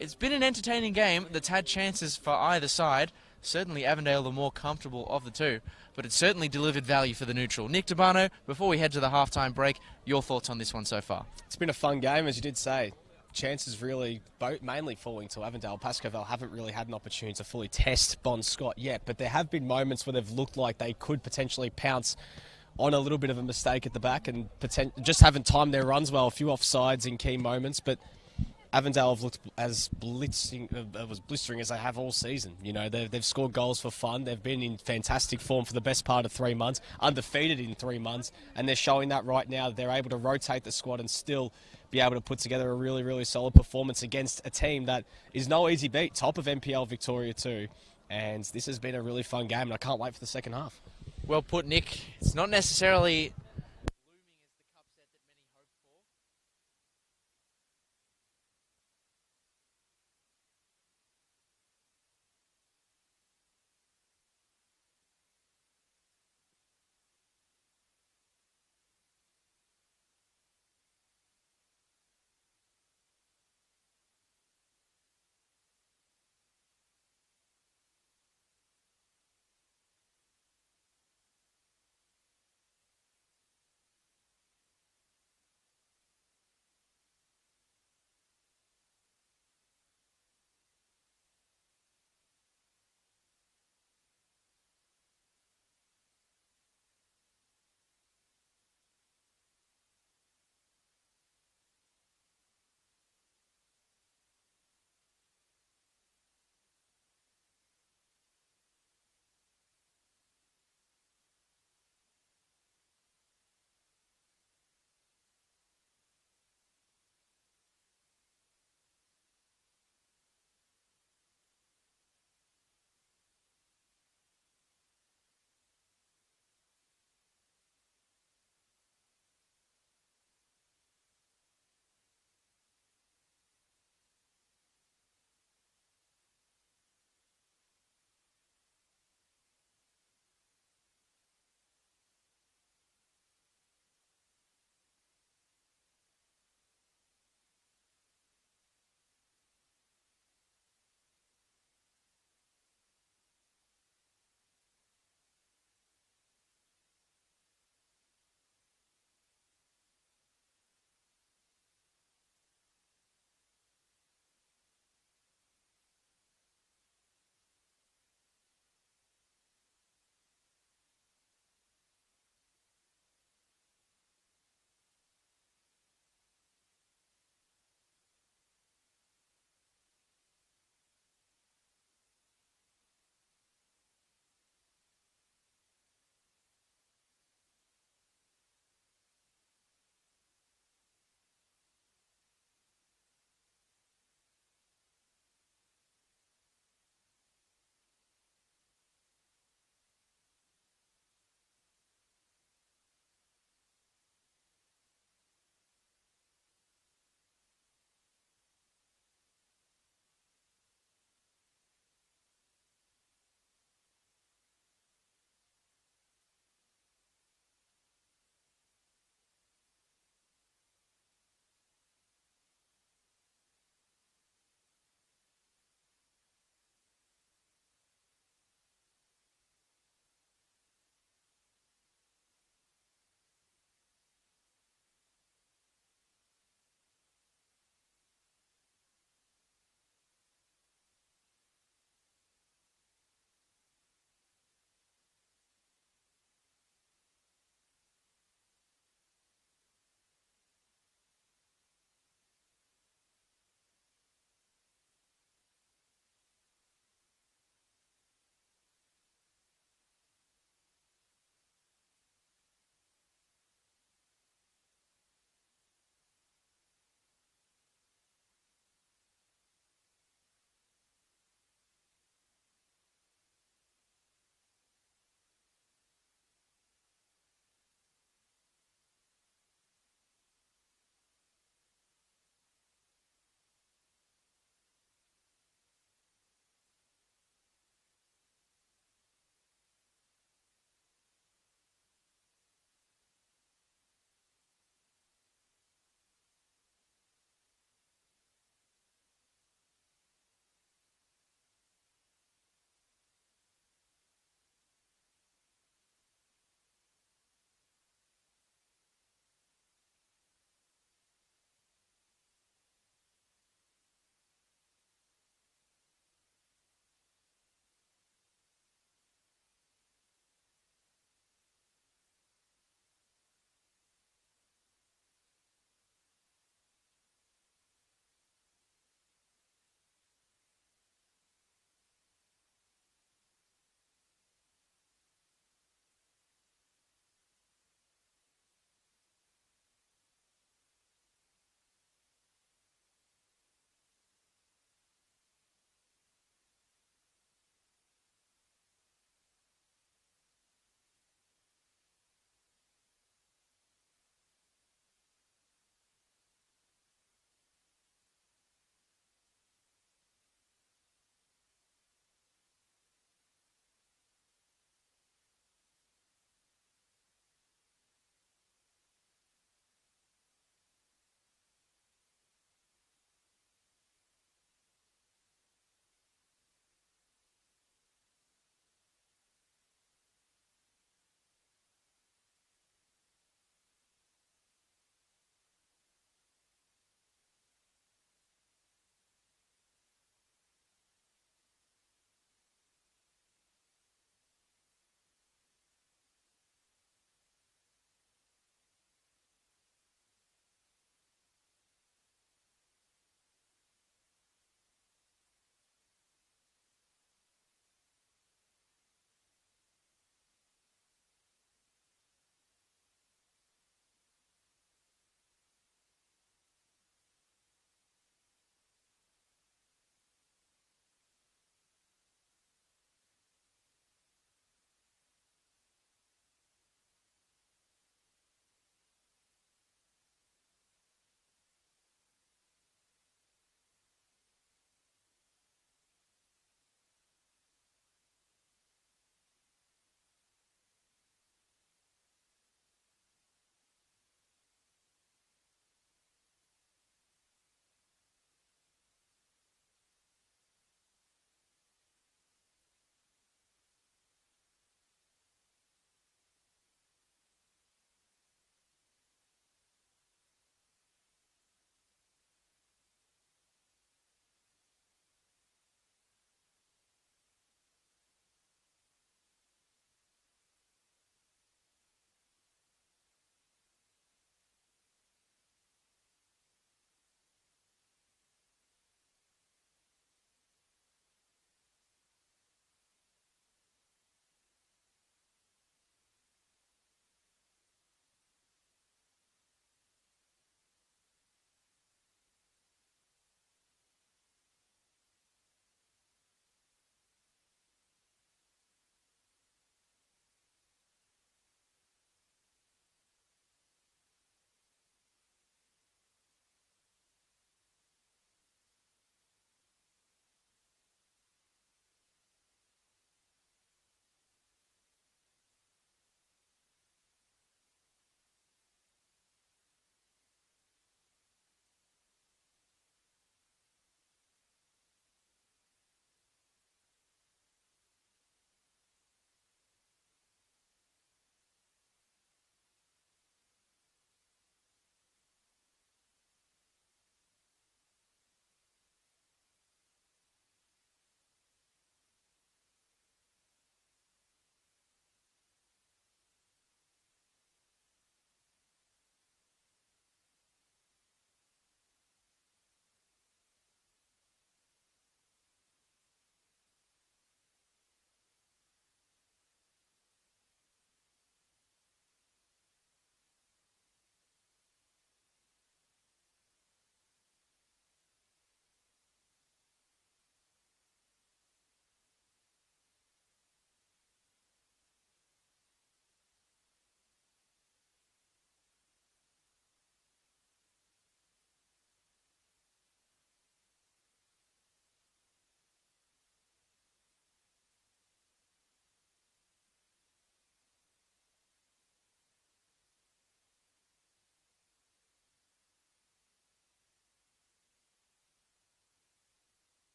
it's been an entertaining game that's had chances for either side. Certainly Avondale the more comfortable of the two, but it certainly delivered value for the neutral. Nick Tabano, before we head to the halftime break, your thoughts on this one so far? It's been a fun game, as you did say. Chances really mainly falling to Avondale. Pascoe Vale haven't really had an opportunity to fully test Bon Scott yet, but there have been moments where they've looked like they could potentially pounce on a little bit of a mistake at the back and just haven't timed their runs well. A few offsides in key moments, but Avondale have looked as blistering as they have all season. They've scored goals for fun. They've been in fantastic form for the best part of 3 months, undefeated in 3 months, and they're showing that right now. They're able to rotate the squad and still be able to put together a really, really solid performance against a team that is no easy beat, top of NPL Victoria too. And this has been a really fun game, and I can't wait for the second half. Well put, Nick. It's not necessarily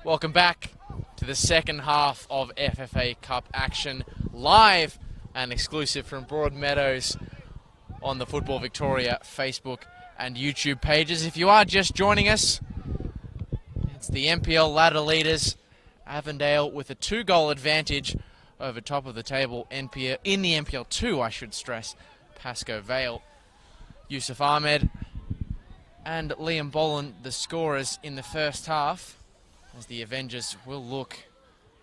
Welcome back to the second half of FFA Cup action, live and exclusive from Broadmeadows on the Football Victoria Facebook and YouTube pages. If you are just joining us, it's the NPL ladder leaders, Avondale, with a 2-goal advantage over top of the table in the NPL 2, I should stress, Pascoe Vale. Yusuf Ahmed and Liam Boland, the scorers in the first half, as the Avengers will look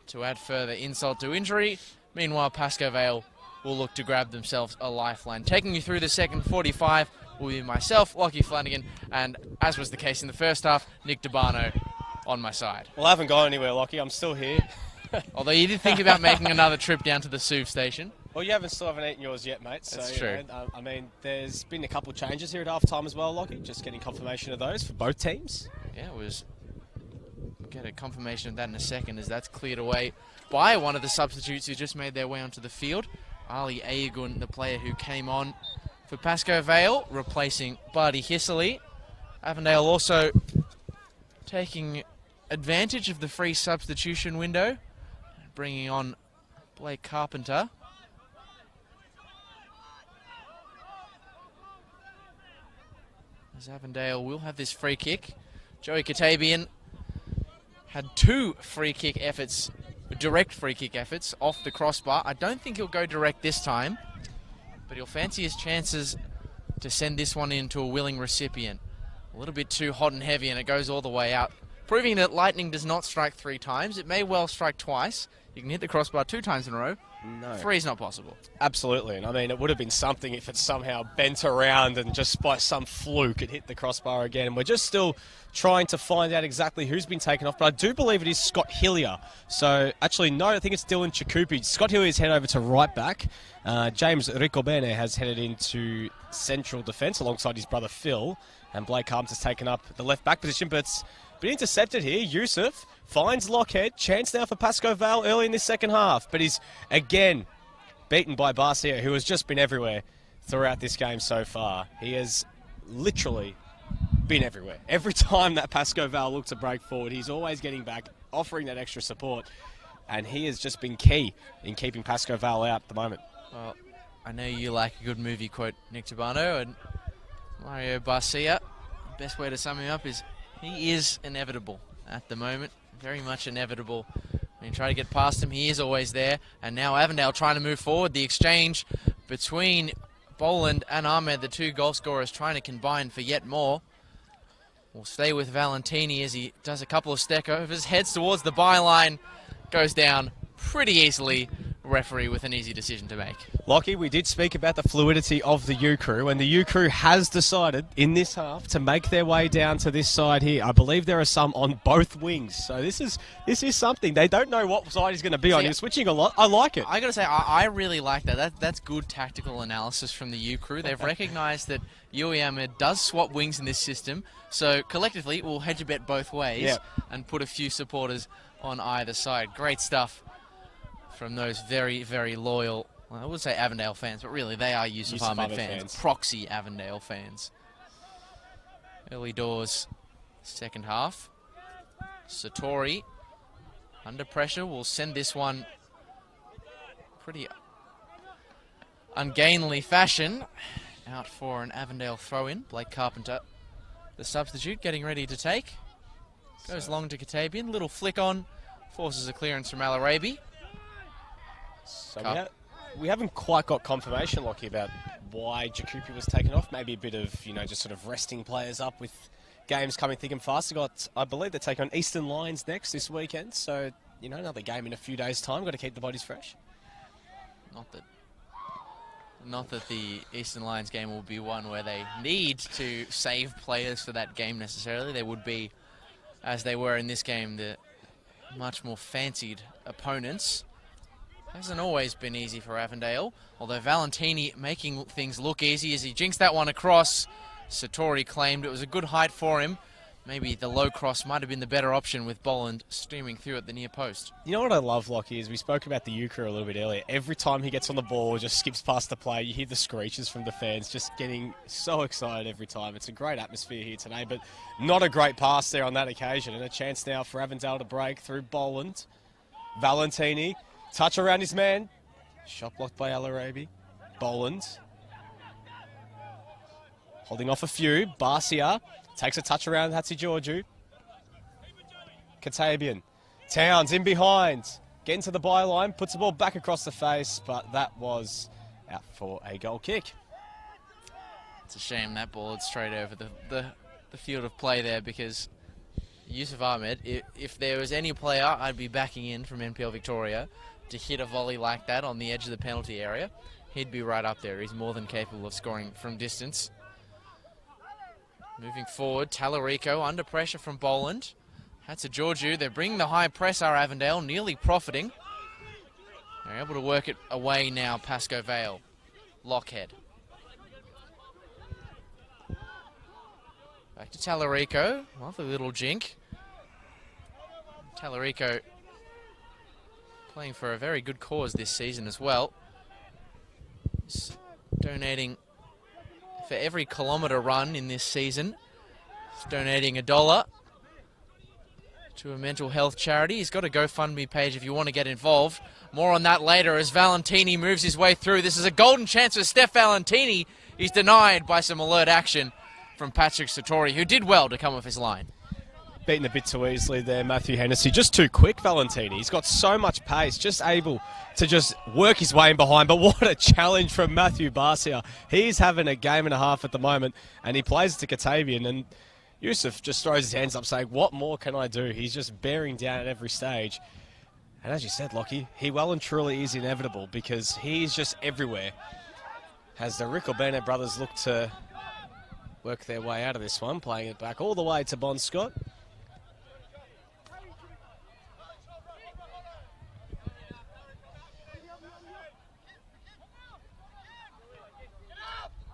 to add further insult to injury. Meanwhile, Pascoe Vale will look to grab themselves a lifeline. Taking you through the second 45 will be myself, Lockie Flanagan, and as was the case in the first half, Nick DeBarno on my side. Well, I haven't gone anywhere, Lockie. I'm still here. Although you did think about making another trip down to the SUV station. Well, still haven't eaten yours yet, mate. That's so, true. I mean, there's been a couple of changes here at half-time as well, Lockie. Just getting confirmation of those for both teams. Yeah, we'll get a confirmation of that in a second, as that's cleared away by one of the substitutes who just made their way onto the field. Ali Ayagun, the player who came on for Pascoe Vale, replacing Bardi Hissely. Avondale also taking advantage of the free substitution window, bringing on Blake Carpenter. As Avondale will have this free kick. Joey Katabian had 2 free kick efforts, direct free kick efforts off the crossbar. I don't think he'll go direct this time, but he'll fancy his chances to send this one into a willing recipient. A little bit too hot and heavy, and it goes all the way out, proving that lightning does not strike 3 times. It may well strike twice. You can hit the crossbar 2 times in a row. No. 3 is not possible. Absolutely, and I mean, it would have been something if it somehow bent around and just by some fluke it hit the crossbar again. And we're just still trying to find out exactly who's been taken off, but I do believe it is Scott Hillier. So, actually, no, I think it's Dylan Chikupi. Scott Hillier's headed over to right back. James Ricobene has headed into central defence alongside his brother Phil, and Blake Harms has taken up the left back position, but it's been intercepted here. Yusuf finds Lockhead. Chance now for Pascoe Vale early in this second half, but he's again beaten by Barcia, who has just been everywhere throughout this game so far. He has literally been everywhere. Every time that Pascoe Vale looks to break forward, he's always getting back, offering that extra support, and he has just been key in keeping Pascoe Vale out at the moment. Well, I know you like a good movie quote, Nick Tabano, and Mario Barcia. The best way to sum him up is he is inevitable at the moment. Very much inevitable. When you try to get past him, he is always there. And now Avondale trying to move forward. The exchange between Boland and Ahmed, the 2 goal scorers, trying to combine for yet more. We'll stay with Valentini as he does a couple of step-overs, heads towards the byline, goes down pretty easily. Referee with an easy decision to make. Lockie, we did speak about the fluidity of the U Crew, and the U Crew has decided in this half to make their way down to this side here. I believe there are some on both wings, so this is something. They don't know what side he's going to be on. He's switching a lot. I like it. I got to say, I really like that. That's good tactical analysis from the U Crew. They've recognised that Yui Ahmed does swap wings in this system, so collectively we'll hedge a bet both ways and put a few supporters on either side. Great stuff from those very, very loyal, well, I would say Avondale fans, but really they are Yusuf Ahmed fans, proxy Avondale fans. Early doors, second half. Satori, under pressure, will send this one pretty ungainly fashion out for an Avondale throw-in. Blake Carpenter, the substitute, getting ready to take. Goes long to Katabian, little flick on, forces a clearance from Al-Arabi. So we haven't quite got confirmation, Lockie, about why Jakupi was taken off. Maybe a bit of, just sort of resting players up with games coming thick and fast. I believe they're taking on Eastern Lions next this weekend. So, another game in a few days' time. Got to keep the bodies fresh. Not that the Eastern Lions game will be one where they need to save players for that game necessarily. They would be, as they were in this game, the much more fancied opponents. Hasn't always been easy for Avondale, although Valentini making things look easy as he jinxed that one across. Satori claimed it was a good height for him. maybe the low cross might have been the better option with Boland streaming through at the near post. You know what I love, Lockie, is we spoke about the Euchre a little bit earlier. Every time he gets on the ball, just skips past the play, you hear the screeches from the fans, just getting so excited every time. It's a great atmosphere here today, but not a great pass there on that occasion. And a chance now for Avondale to break through Boland. Valentini, touch around his man. Shot blocked by Al-Arabi. Boland. Holding off a few. Barcia takes a touch around Hatzi Georgiou. Katabian. Towns in behind. Getting to the byline. Puts the ball back across the face, but that was out for a goal kick. It's a shame that ball is straight over the field of play there, because Yusuf Ahmed, if there was any player I'd be backing in from NPL Victoria to hit a volley like that on the edge of the penalty area, he'd be right up there. He's more than capable of scoring from distance. Moving forward, Tallarico under pressure from Boland. That's a Georgiou. They're bringing the high press, are Avondale, nearly profiting. They're able to work it away now, Pascoe Vale. Lockhead. Back to Tallarico. Lovely little jink. Tallarico playing for a very good cause this season as well. He's donating for every kilometre run in this season. He's donating $1 to a mental health charity. He's got a GoFundMe page if you want to get involved. More on that later as Valentini moves his way through. This is a golden chance for Steph Valentini. He's denied by some alert action from Patrick Sartori, who did well to come off his line. Beaten a bit too easily there, Matthew Hennessy. Just too quick, Valentini. He's got so much pace, just able to just work his way in behind. But what a challenge from Matthew Barcia. He's having a game and a half at the moment, and he plays it to Katabian. And Yusuf just throws his hands up saying, what more can I do? He's just bearing down at every stage. And as you said, Lockie, he well and truly is inevitable because he's just everywhere. As the Rickle-Bennett brothers look to work their way out of this one, playing it back all the way to Bon Scott.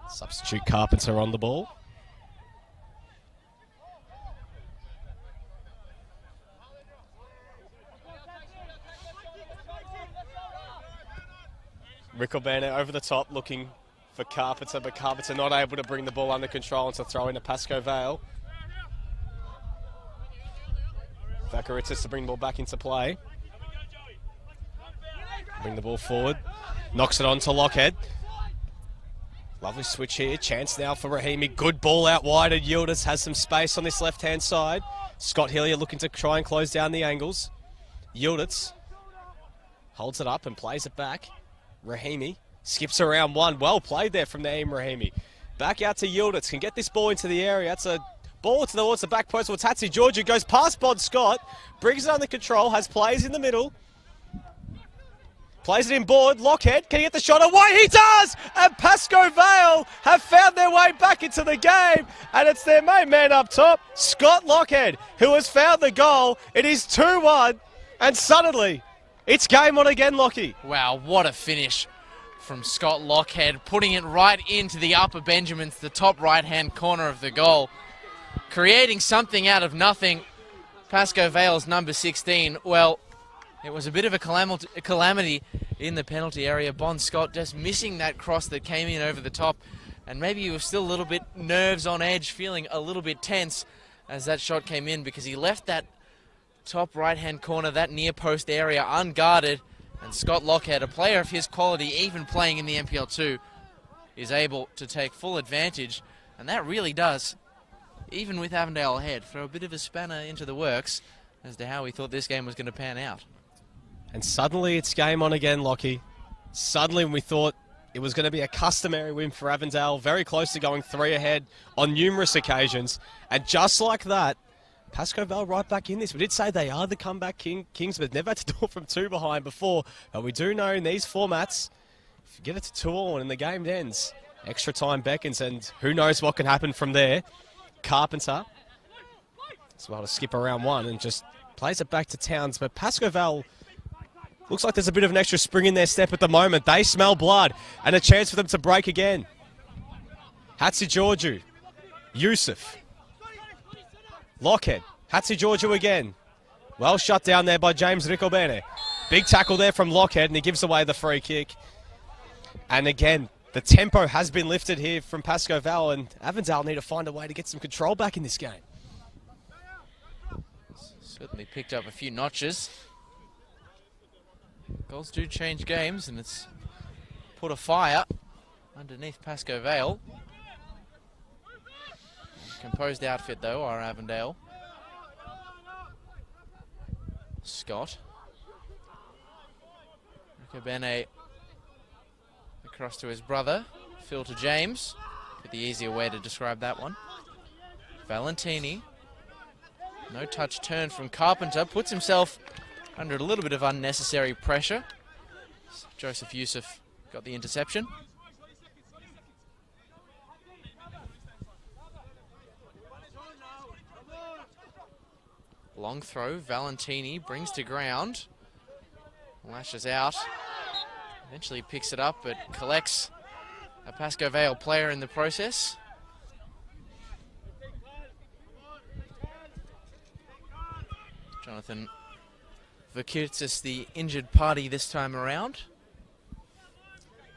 Substitute Carpenter on the ball. Rickle-Bennett over the top looking for Carpenter, but Carpenter not able to bring the ball under control and to throw into Pascoe Vale. Vakaritis to bring the ball back into play. Bring the ball forward. Knocks it on to Lockhead. Lovely switch here. Chance now for Rahimi. Good ball out wide, and Yildiz has some space on this left-hand side. Scott Hillier looking to try and close down the angles. Yildiz holds it up and plays it back. Rahimi skips around one. Well played there from Naeem Rahimi. Back out to Yildiz. Can get this ball into the area. That's a ball towards the back post. Hatzi Georgiou goes past Bon Scott. Brings it under control. Has plays in the middle. Plays it in board. Lockhead. Can he get the shot away? He does! And Pascoe Vale have found their way back into the game. And it's their main man up top, Scott Lockhead, who has found the goal. It is 2-1. And suddenly, it's game on again, Lockie. Wow, what a finish from Scott Lockhead, putting it right into the upper Benjamins, the top right-hand corner of the goal. Creating something out of nothing. Pascoe Vale's number 16, well, it was a bit of a calamity in the penalty area. Bon Scott just missing that cross that came in over the top, and maybe he was still a little bit nerves on edge, feeling a little bit tense as that shot came in, because he left that top right-hand corner, that near post area, unguarded. And Scott Lockhead, a player of his quality, even playing in the NPL2, is able to take full advantage. And that really does, even with Avondale ahead, throw a bit of a spanner into the works as to how we thought this game was going to pan out. And suddenly it's game on again, Lockie. Suddenly when we thought it was going to be a customary win for Avondale, very close to going 3 ahead on numerous occasions. And just like that, Pascoe Vale right back in this. We did say they are the comeback kings, but never had to do it from 2 behind before. But we do know in these formats, if you get it to 2-2 and the game ends, extra time beckons, and who knows what can happen from there. Carpenter as well to skip around one and just plays it back to Towns. But Pascoe Vale looks like there's a bit of an extra spring in their step at the moment. They smell blood and a chance for them to break again. Hatzi Georgiou, Yusuf. Lockhead. Hatsi Georgiou again. Well shut down there by James Ricobene. Big tackle there from Lockhead, and he gives away the free kick. And again, the tempo has been lifted here from Pascoe Vale, and Avondale need to find a way to get some control back in this game. Certainly picked up a few notches. Goals do change games, and it's put a fire underneath Pascoe Vale. Composed outfit though, are Avondale. Scott. Ricobene across to his brother. Phil to James. But the easier way to describe that one. Valentini. No touch turn from Carpenter. Puts himself under a little bit of unnecessary pressure. Joseph Youssef got the interception. Long throw, Valentini brings to ground, lashes out, eventually picks it up, but collects a Pascoe Vale player in the process. Jonathan Vakirtsis, the injured party this time around.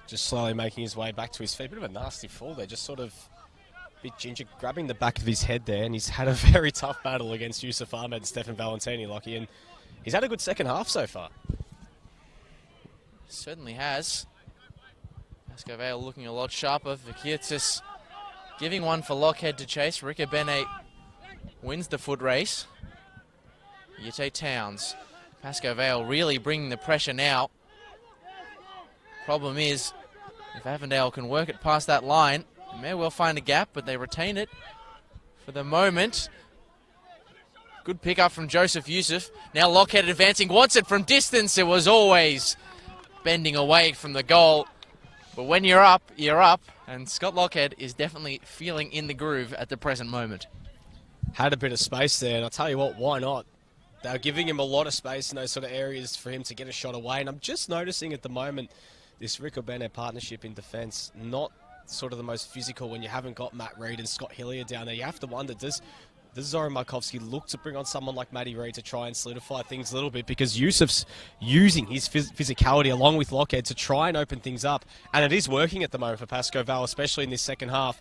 Just slowly making his way back to his feet. Bit of a nasty fall there, just sort of a bit ginger, grabbing the back of his head there, and he's had a very tough battle against Yusuf Ahmed and Stefan Valentini, Lockie, and he's had a good second half so far. Certainly has. Pascoe Vale looking a lot sharper. Vakirtsis giving one for Lockhead to chase. Ricobene wins the foot race. Yete Towns. Pascoe Vale really bringing the pressure now. Problem is, if Avondale can work it past that line, they may well find a gap, but they retain it for the moment. Good pick up from Joseph Youssef. Now Lockhead advancing, wants it from distance. It was always bending away from the goal. But when you're up, and Scott Lockhead is definitely feeling in the groove at the present moment. Had a bit of space there, and I'll tell you what, why not? They're giving him a lot of space in those sort of areas for him to get a shot away, and I'm just noticing at the moment this Ricobene partnership in defence, not sort of the most physical when you haven't got Matt Reid and Scott Hillier down there. You have to wonder, does Zoran Markovski look to bring on someone like Matty Reid to try and solidify things a little bit? Because Yusuf's using his physicality along with Lockhead to try and open things up, and it is working at the moment for Pascoe Vale, especially in this second half.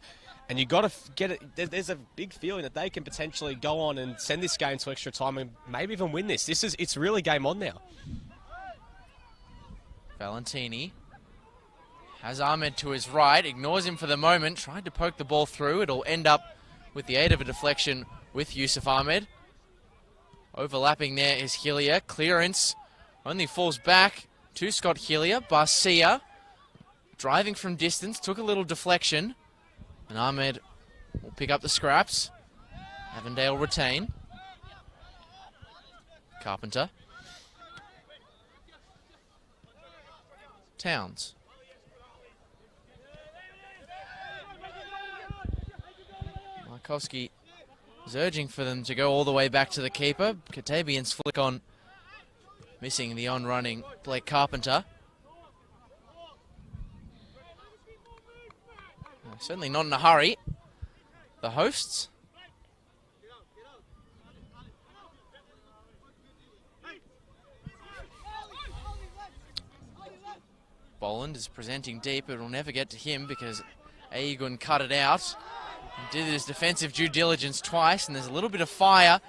And you've got to get it. There's a big feeling that they can potentially go on and send this game to extra time and maybe even win this. It's really game on now. Valentini has Ahmed to his right, ignores him for the moment, tried to poke the ball through. It'll end up with the aid of a deflection with Yusuf Ahmed. Overlapping there is Hillier. Clearance only falls back to Scott Hillier. Barcia driving from distance, took a little deflection. And Ahmed will pick up the scraps. Avondale retain. Carpenter. Towns. Markovski is urging for them to go all the way back to the keeper. Katabian's flick on, missing the on-running Blake Carpenter. Certainly not in a hurry. The hosts. Boland is presenting deep. It'll never get to him because Aegun cut it out. He did his defensive due diligence twice, and there's a little bit of fire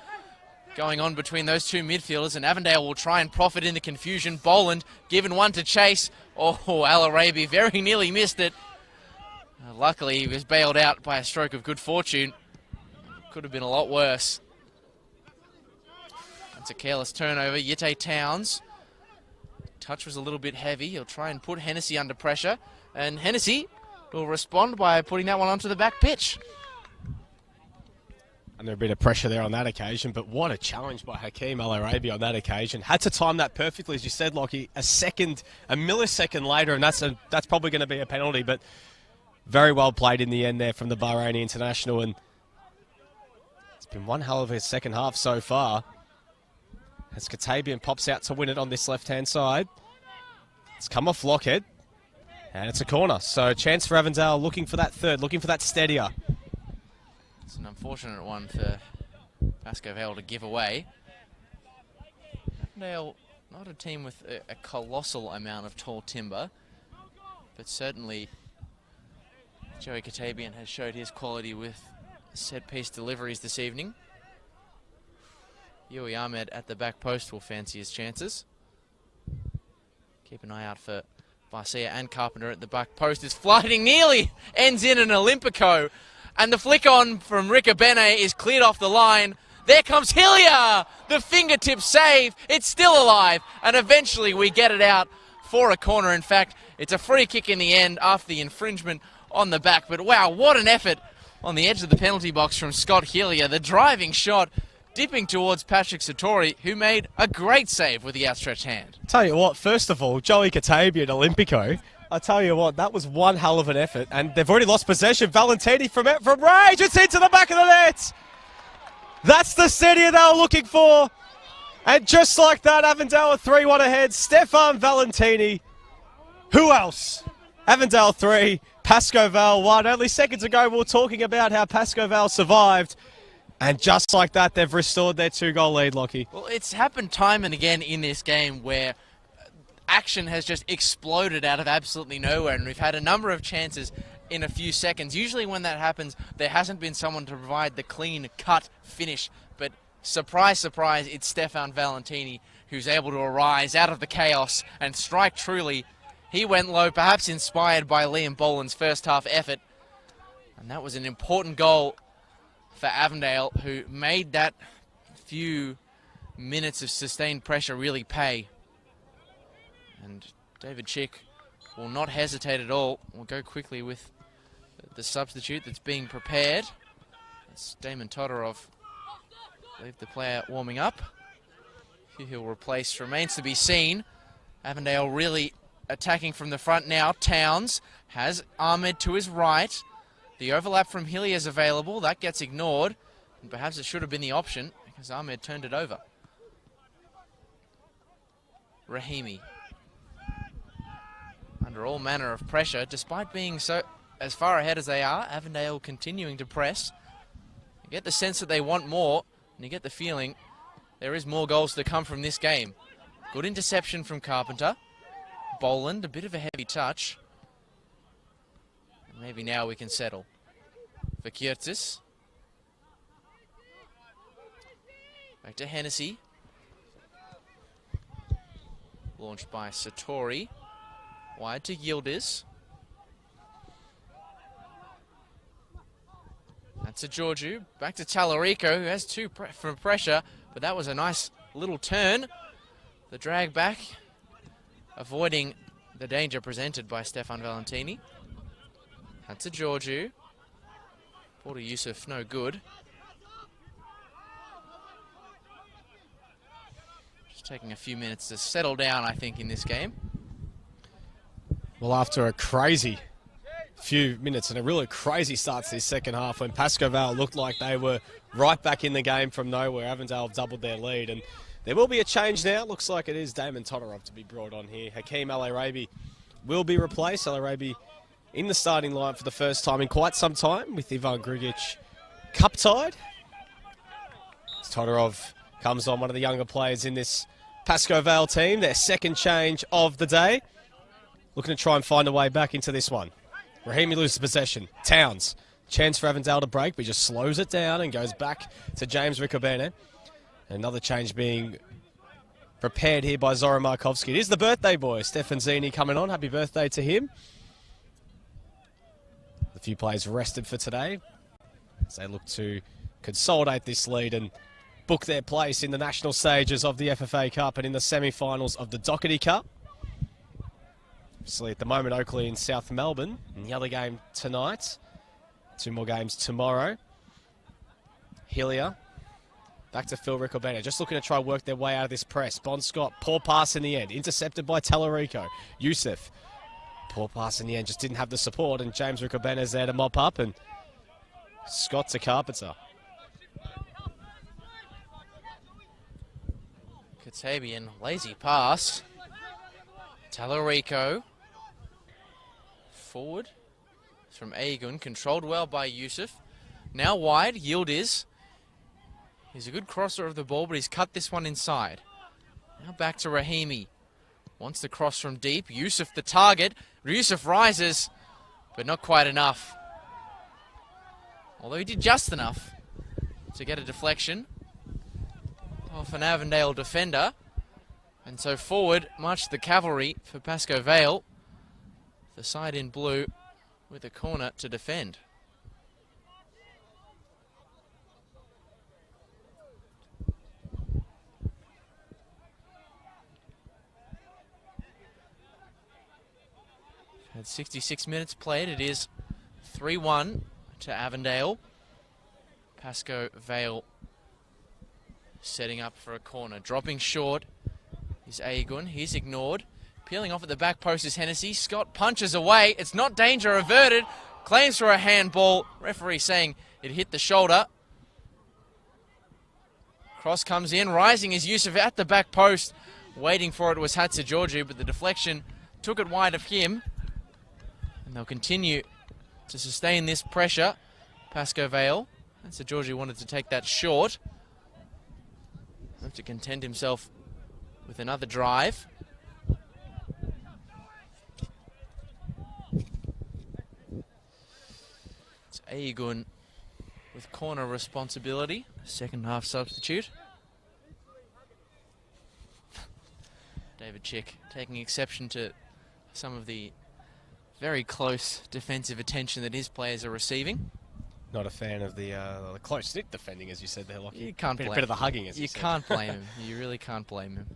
going on between those two midfielders, and Avondale will try and profit in the confusion. Boland given one to chase. Oh, Al Arabi very nearly missed it. Luckily, he was bailed out by a stroke of good fortune. Could have been a lot worse. That's a careless turnover. Yete Towns. Touch was a little bit heavy. He'll try and put Hennessy under pressure. And Hennessy will respond by putting that one onto the back pitch. Under a bit of pressure there on that occasion, but what a challenge by Hakeem Al Arabi on that occasion. Had to time that perfectly, as you said, Lockie. A millisecond later, and that's probably going to be a penalty, but very well played in the end there from the Bahraini international, and it's been one hell of a second half so far. As Katabian pops out to win it on this left-hand side. It's come off Lockhead, and it's a corner. So a chance for Avondale, looking for that third, looking for that steadier. It's an unfortunate one for Pascoe Vale to give away. Avondale, not a team with a colossal amount of tall timber, but certainly Joey Katabian has showed his quality with set-piece deliveries this evening. Yui Ahmed at the back post will fancy his chances. Keep an eye out for Barcia and Carpenter at the back post. Is flighting, nearly ends in an Olympico. And the flick on from Ricabene is cleared off the line. There comes Hillier! The fingertip save. It's still alive. And eventually we get it out for a corner. In fact, it's a free kick in the end after the infringement on the back. But wow, what an effort on the edge of the penalty box from Scott Hillier. The driving shot dipping towards Patrick Sartori, who made a great save with the outstretched hand. Tell you what, first of all, Joey Katabian, Olympico, I tell you what, that was one hell of an effort, and they've already lost possession. Valentini from range, it's into the back of the net. That's the steadier they were looking for. And just like that, Avondale 3-1 ahead. Stefan Valentini. Who else? Avondale 3, Pascoe Vale 1. Only seconds ago, we were talking about how Pascoe Vale survived. And just like that, they've restored their 2-goal lead, Lockie. Well, it's happened time and again in this game where action has just exploded out of absolutely nowhere, and we've had a number of chances in a few seconds. Usually when that happens, there hasn't been someone to provide the clean-cut finish. But surprise, surprise, it's Stefan Valentini who's able to arise out of the chaos and strike truly. He went low, perhaps inspired by Liam Boland's first-half effort. And that was an important goal for Avondale, who made that few minutes of sustained pressure really pay. And David Chick will not hesitate at all. We'll go quickly with the substitute that's being prepared. It's Damon Todorov. Leave the player warming up. Who he'll replace remains to be seen. Avondale really attacking from the front now. Towns has Ahmed to his right. The overlap from Hillier is available. That gets ignored. And perhaps it should have been the option because Ahmed turned it over. Rahimi. Under all manner of pressure, despite being so as far ahead as they are, Avondale continuing to press. You get the sense that they want more, and you get the feeling there is more goals to come from this game. Good interception from Carpenter. Boland, a bit of a heavy touch. Maybe now we can settle. For Kiertzis. Back to Hennessy. Launched by Sartori. Wide to Yildiz. That's a Georgiou. Back to Tallarico, who has two from pressure, but that was a nice little turn. The drag back, avoiding the danger presented by Stefan Valentini. That's a Georgiou. Porter Yusuf, no good. Just taking a few minutes to settle down, I think, in this game. Well, after a crazy few minutes and a really crazy start to this second half when Pascoe Vale looked like they were right back in the game from nowhere, Avondale have doubled their lead. And there will be a change now. Looks like it is Damon Todorov to be brought on here. Hakeem Al-Arabi will be replaced. Al-Arabi in the starting line for the first time in quite some time with Ivan Grugic cup-tied. Todorov comes on, one of the younger players in this Pascoe Vale team, their second change of the day. Looking to try and find a way back into this one. Rahimi loses possession. Towns. Chance for Avondale to break, but he just slows it down and goes back to James Ricobene. Another change being prepared here by Zoran Markovski. It is the birthday boy, Stefan Zini, coming on. Happy birthday to him. A few players rested for today as they look to consolidate this lead and book their place in the national stages of the FFA Cup and in the semi-finals of the Doherty Cup. Obviously, at the moment, Oakley in South Melbourne. And the other game tonight. 2 more games tomorrow. Hillier. Back to Phil Ricobene. Just looking to try and work their way out of this press. Bon Scott, poor pass in the end. Intercepted by Tallarico. Youssef. Poor pass in the end. Just didn't have the support. And James Ricobene is there to mop up. And Scott to Carpenter. Katabian, lazy pass. Tallarico. Forward from Agun, controlled well by Yusuf. Now wide, Yildiz. He's a good crosser of the ball, but he's cut this one inside. Now back to Rahimi. Wants the cross from deep. Yusuf the target. Yusuf rises, but not quite enough. Although he did just enough to get a deflection off an Avondale defender. And so forward, march the cavalry for Pascoe Vale. The side in blue with a corner to defend. Had 66 minutes played. It is 3-1 to Avondale. Pascoe Vale setting up for a corner. Dropping short is Agun. He's ignored. Peeling off at the back post is Hennessy. Scott punches away. It's not danger averted. Claims for a handball. Referee saying it hit the shoulder. Cross comes in. Rising is Yusuf at the back post. Waiting for it was Hatzigeorgiou, but the deflection took it wide of him. And they'll continue to sustain this pressure. Pascoe Vale. Hatzigeorgiou wanted to take that short. Have to contend himself with another drive. It's Agun with corner responsibility. Second half substitute. David Chick taking exception to some of the very close defensive attention that his players are receiving. Not a fan of the close-knit defending, as you said there, Lockie. You can't blame him. A bit of the hugging, as you said. You can't blame him. You really can't blame him.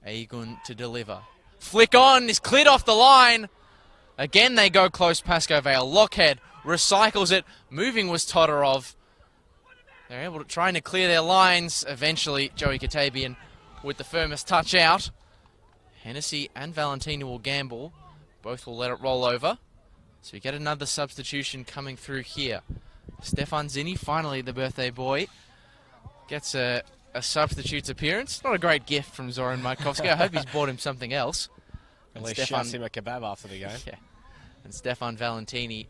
Agun to deliver. Flick on, is cleared off the line. Again they go close, Pascoe Vale. Lockhead recycles it. Moving was Todorov. They're able to trying to clear their lines. Eventually, Joey Katabian with the firmest touch out. Hennessy and Valentino will gamble. Both will let it roll over. So we get another substitution coming through here. Stefan Zinni, finally the birthday boy, gets a substitute's appearance. Not a great gift from Zoran Markovsky. I hope he's bought him something else. At least shouts him a kebab after the game. Yeah. And Stefan Valentini,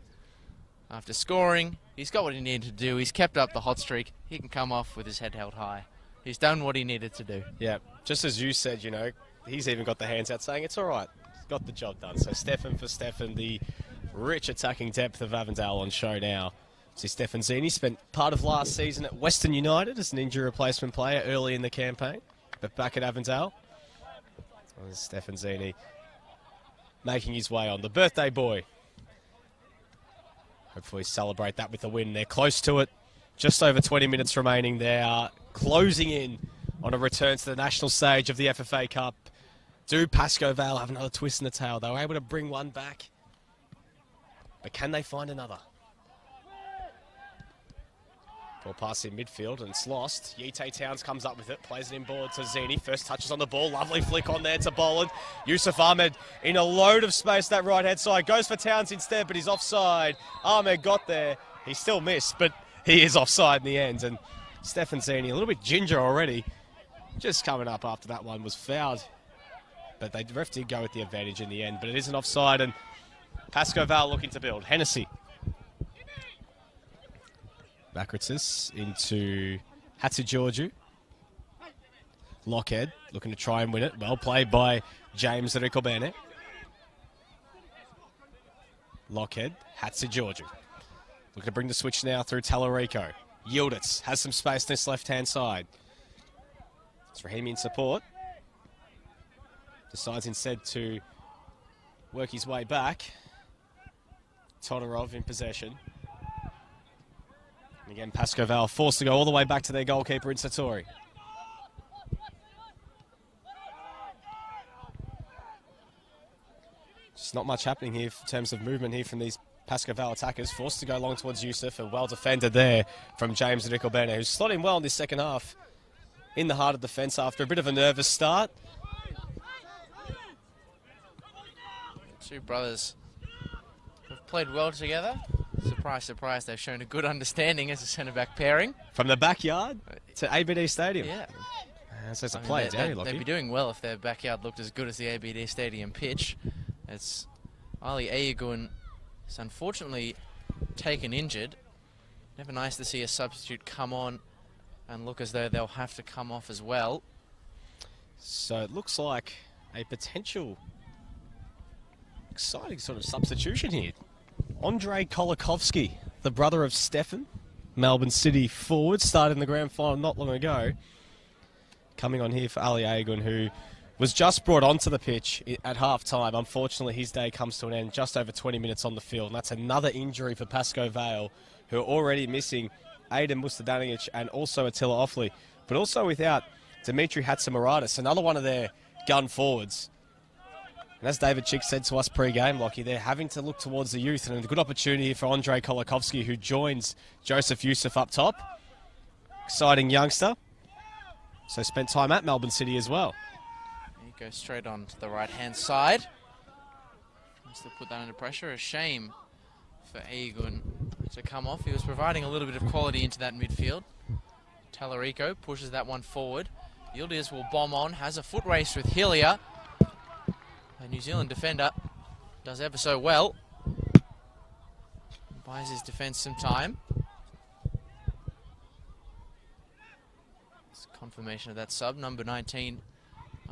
after scoring, he's got what he needed to do. He's kept up the hot streak. He can come off with his head held high. He's done what he needed to do. Yeah, just as you said, you know, he's even got the hands out saying it's all right. He's got the job done. So Stefan for Stefan, the rich attacking depth of Avondale on show now. See, Stefan Zinni spent part of last season at Western United as an injury replacement player early in the campaign, but back at Avondale. Stefan Zinni making his way on. The birthday boy. Hopefully celebrate that with a win. They're close to it. Just over 20 minutes remaining. They are closing in on a return to the national stage of the FFA Cup. Do Pascoe Vale have another twist in the tail? They were able to bring one back. But can they find another? Ball pass in midfield and it's lost. Yite Towns comes up with it, plays it inboard to Zinni. First touches on the ball, lovely flick on there to Boland. Yusuf Ahmed in a load of space that right hand side. Goes for Towns instead, but he's offside. Ahmed got there. He still missed, but he is offside in the end. And Stefan Zinni, a little bit ginger already. Just coming up after that one was fouled. But the ref did go with the advantage in the end, but it is an offside and Pascoe Vale looking to build. Hennessy. Backwards into Hatzigeorgiou. Lockhead looking to try and win it. Well played by James Ricobene. Lockhead, Hatzigeorgiou. Looking to bring the switch now through Talarico. Yildiz has some space on this left-hand side. It's Rahimi in support. Decides instead to work his way back. Todorov in possession. And again, Pascoe Vale forced to go all the way back to their goalkeeper in Satori. Just not much happening here in terms of movement here from these Pascoe Vale attackers. Forced to go long towards Yusuf and well defended there from James Ricobene, who's slotted in well in this second half in the heart of defence after a bit of a nervous start. Two brothers have played well together. Surprise, surprise, they've shown a good understanding as a centre-back pairing. From the backyard to ABD Stadium. Yeah. So it's a play, they'd be doing well if their backyard looked as good as the ABD Stadium pitch. It's Ali Ayagun is unfortunately taken injured. Never nice to see a substitute come on and look as though they'll have to come off as well. So it looks like a potential exciting sort of substitution here. Andrei Kolakovsky, the brother of Stefan, Melbourne City forward, started in the grand final not long ago. Coming on here for Ali Agun, who was just brought onto the pitch at half-time. Unfortunately, his day comes to an end just over 20 minutes on the field. And that's another injury for Pascoe Vale, who are already missing Aidan Mustadanic and also Attila Offley. But also without Dimitri Hatzimaradis, another one of their gun forwards. And as David Chick said to us pre-game, Lockie, they're having to look towards the youth, and a good opportunity for Andrei Kolakovsky, who joins Joseph Youssef up top. Exciting youngster. So spent time at Melbourne City as well. He goes straight on to the right-hand side. Wants to put that under pressure. A shame for Agun to come off. He was providing a little bit of quality into that midfield. Talarico pushes that one forward. Yildiz will bomb on, has a foot race with Hillier. A New Zealand defender does ever so well. Buys his defence some time. It's confirmation of that sub, number 19,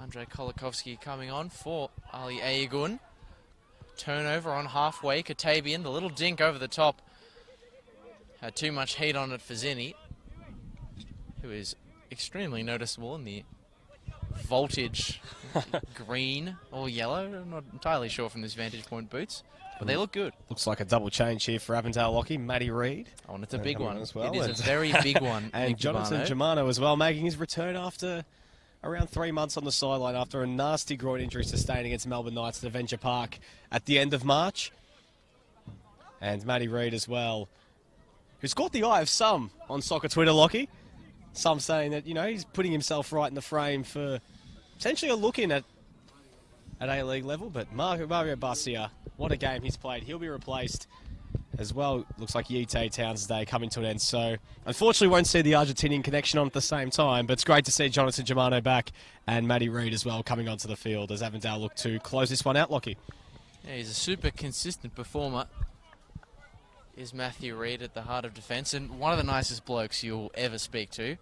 Andrei Kolakovsky coming on for Ali Agun. Turnover on halfway, Katabian, the little dink over the top. Had too much heat on it for Zinni, who is extremely noticeable in the voltage green or yellow. I'm not entirely sure from this vantage point boots, but they look good. Looks like a double change here for Avondale, Lockie. Matty Reid. Oh, and it's a big one as well. It is a very big one. And Jonathan Germano as well, making his return after around 3 months on the sideline after a nasty groin injury sustained against Melbourne Knights at Avenger Park at the end of March. And Matty Reid as well, who's caught the eye of some on soccer Twitter, Lockie. Some saying that, you know, he's putting himself right in the frame for potentially a look in at A-League level. But Mario Barcia, what a game he's played. He'll be replaced as well. Looks like Yite Towns' day coming to an end. So, unfortunately, won't see the Argentinian connection on at the same time. But it's great to see Jonathan Germano back and Matty Reid as well coming onto the field as Avondale look to close this one out, Lockie. Yeah, he's a super consistent performer. Is Matthew Reid at the heart of defence, and one of the nicest blokes you'll ever speak to.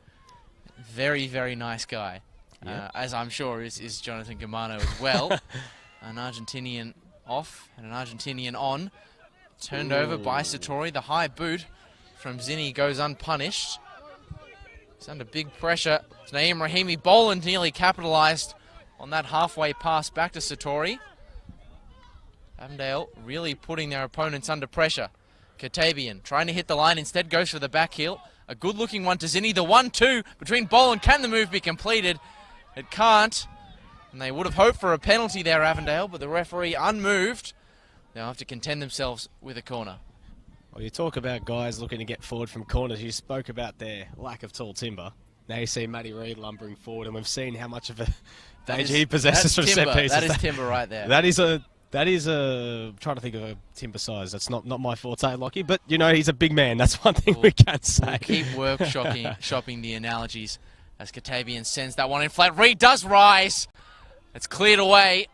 Very, very nice guy, yeah. As I'm sure is Jonathan Germano as well. An Argentinian off and an Argentinian on. Turned over by Satori. The high boot from Zinni goes unpunished. He's under big pressure. Naeem Rahimi Boland nearly capitalised on that halfway pass back to Satori. Avondale really putting their opponents under pressure. Katabian trying to hit the line, instead goes for the back heel. A good looking one to Zinni. The 1-2 between Boland. Can the move be completed? It can't. And they would have hoped for a penalty there, Avondale, but the referee unmoved. They'll have to contend themselves with a corner. Well, you talk about guys looking to get forward from corners. You spoke about their lack of tall timber. Now you see Matty Reid lumbering forward, and we've seen how much of a danger he possesses from set pieces. That is timber right there. That is a... I'm trying to think of a timber size. That's not my forte, Lockie. But, you know, he's a big man. That's one thing we can say. We'll keep shopping the analogies as Katabian sends that one in flat. Reid does rise. It's cleared away.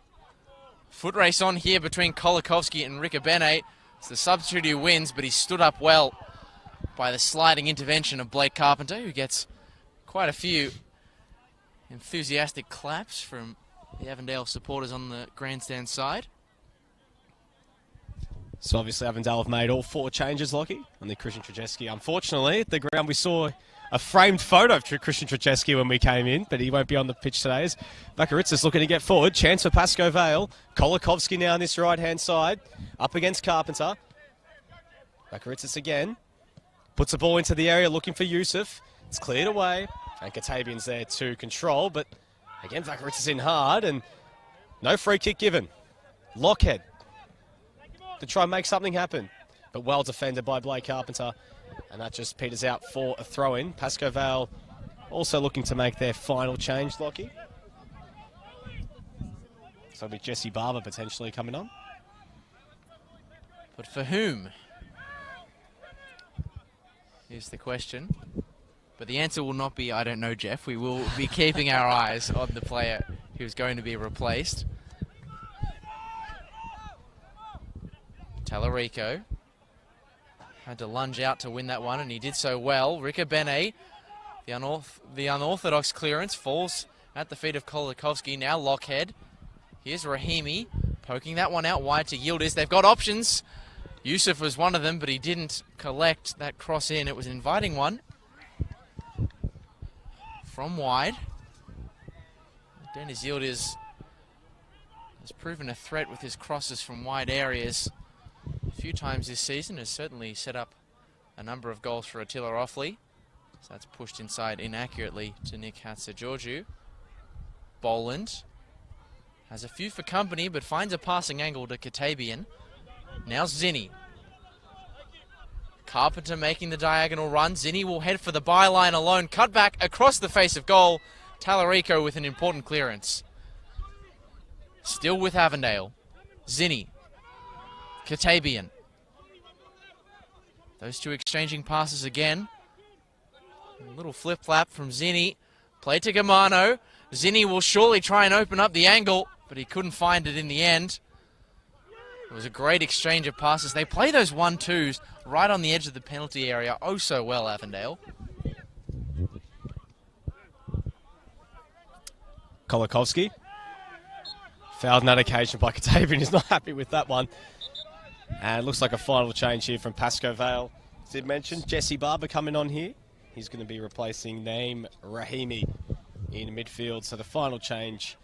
Foot race on here between Kolakovsky and Ricabene. It's the substitute who wins, but he stood up well by the sliding intervention of Blake Carpenter, who gets quite a few enthusiastic claps from the Avondale supporters on the grandstand side. So obviously Avondale have made all 4 changes, Lockie, on the Christian Trzeski. Unfortunately, at the ground we saw a framed photo of Christian Trzeski when we came in, but he won't be on the pitch today as Vakaritsis looking to get forward. Chance for Pascoe Vale. Kolakovsky now on this right-hand side, up against Carpenter. Vakaritsis again. Puts the ball into the area looking for Youssef. It's cleared away, and Katabian's there to control, but again Vakaritsis in hard, and no free kick given. Lockhead to try and make something happen, but well defended by Blake Carpenter, and that just peters out for a throw-in. Pascoe Vale also looking to make their final change, Lockie. So it'll be Jesse Barber potentially coming on. But for whom? Here's the question. But the answer will not be, I don't know, Jeff. We will be keeping our eyes on the player who's going to be replaced. Talarico Had to lunge out to win that one, and he did so well. Ricobene, the unorthodox clearance, falls at the feet of Kolikovsky. Now Lockhead. Here's Rahimi, poking that one out wide to Yildiz. They've got options. Yusuf was one of them, but he didn't collect that cross in. It was an inviting one from wide. Dennis Yildiz has proven a threat with his crosses from wide areas a few times this season. Has certainly set up a number of goals for Attila Offley. So that's pushed inside inaccurately to Nick Hatzigeorgiou. Boland has a few for company, but finds a passing angle to Katabian. Now Zinni. Carpenter making the diagonal run. Zinni will head for the byline alone. Cut back across the face of goal. Tallarico with an important clearance. Still with Avondale. Zinni. Katabian. Those two exchanging passes again. A little flip-flap from Zinni. Play to Germano. Zinni will surely try and open up the angle, but he couldn't find it in the end. It was a great exchange of passes. They play those 1-2s right on the edge of the penalty area oh so well, Avondale. Kolikovsky. Fouled on that occasion by Katabian. He's not happy with that one. And it looks like a final change here from Pascoe Vale. As did mention, Jesse Barber coming on here. He's going to be replacing Naeem Rahimi in midfield. So the final change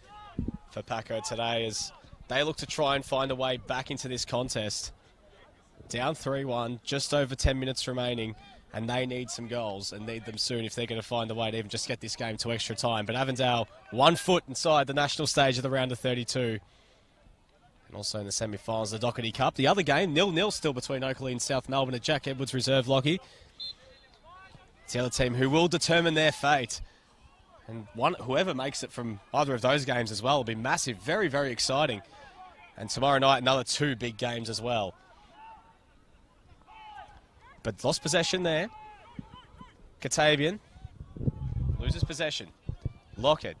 for Paco today is they look to try and find a way back into this contest. Down 3-1, just over 10 minutes remaining, and they need some goals and need them soon if they're going to find a way to even just get this game to extra time. But Avondale, 1 foot inside the national stage of the round of 32. And also in the semi-finals of the Doherty Cup. The other game, 0-0 still between Oakley and South Melbourne at Jack Edwards Reserve, Lockie. It's the other team who will determine their fate. And whoever makes it from either of those games as well will be massive, very, very exciting. And tomorrow night, another 2 big games as well. But lost possession there. Katabian loses possession. Lockhead,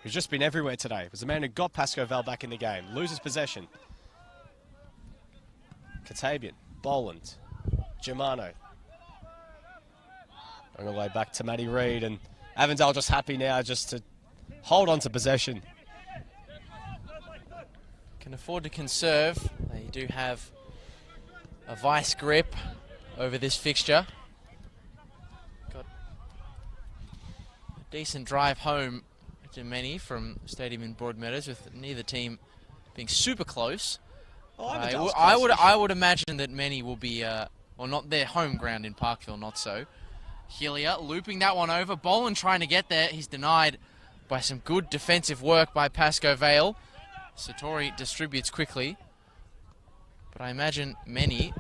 who's just been everywhere today, was the man who got Pascoe Vale back in the game. Loses possession. Katabian, Boland, Germano. Going all the way back to Matty Reid, and Avondale just happy now just to hold on to possession. Can afford to conserve. They do have a vice grip over this fixture. Got a decent drive home to many from Stadium in Broadmeadows, with neither team being super close. I would imagine that many will be, well, not their home ground in Parkville, not so. Hillier looping that one over. Boland trying to get there. He's denied by some good defensive work by Pascoe Vale. Satori distributes quickly. But I imagine many,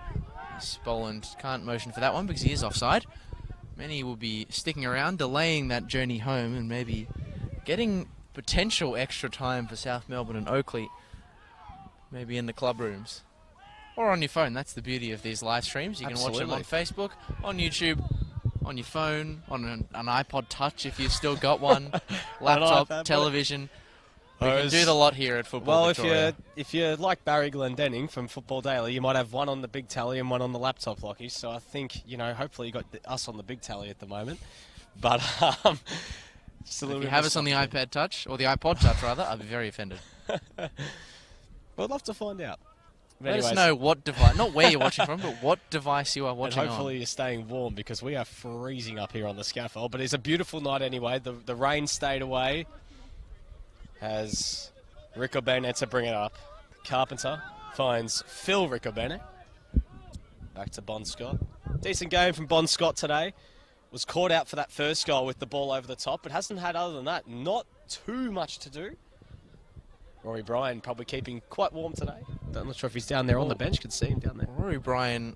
Boland can't motion for that one because he is offside. Many will be sticking around, delaying that journey home and maybe getting potential extra time for South Melbourne and Oakley. Maybe in the club rooms. Or on your phone. That's the beauty of these live streams. You can watch them on Facebook, on YouTube, on your phone, on an iPod Touch if you've still got one, laptop, television. We can do the lot here at Football Victoria. If you like Barry Glendenning from Football Daily, you might have one on the big tally and one on the laptop, Lockie. So I think, hopefully you got us on the big tally at the moment. But just a little if you have us on the iPad Touch, or the iPod Touch rather, I'd be very offended. We'd love to find out. But let us know what device, not where you're watching from, but what device you are watching and hopefully you're staying warm, because we are freezing up here on the scaffold. But it's a beautiful night anyway. The rain stayed away as Ricobene to bring it up. Carpenter finds Phil Ricobene. Back to Bon Scott. Decent game from Bon Scott today. Was caught out for that first goal with the ball over the top, but hasn't had, other than that, not too much to do. Rory Bryan probably keeping quite warm today. I'm not sure if he's down there on the bench. Could see him down there. Rory Bryan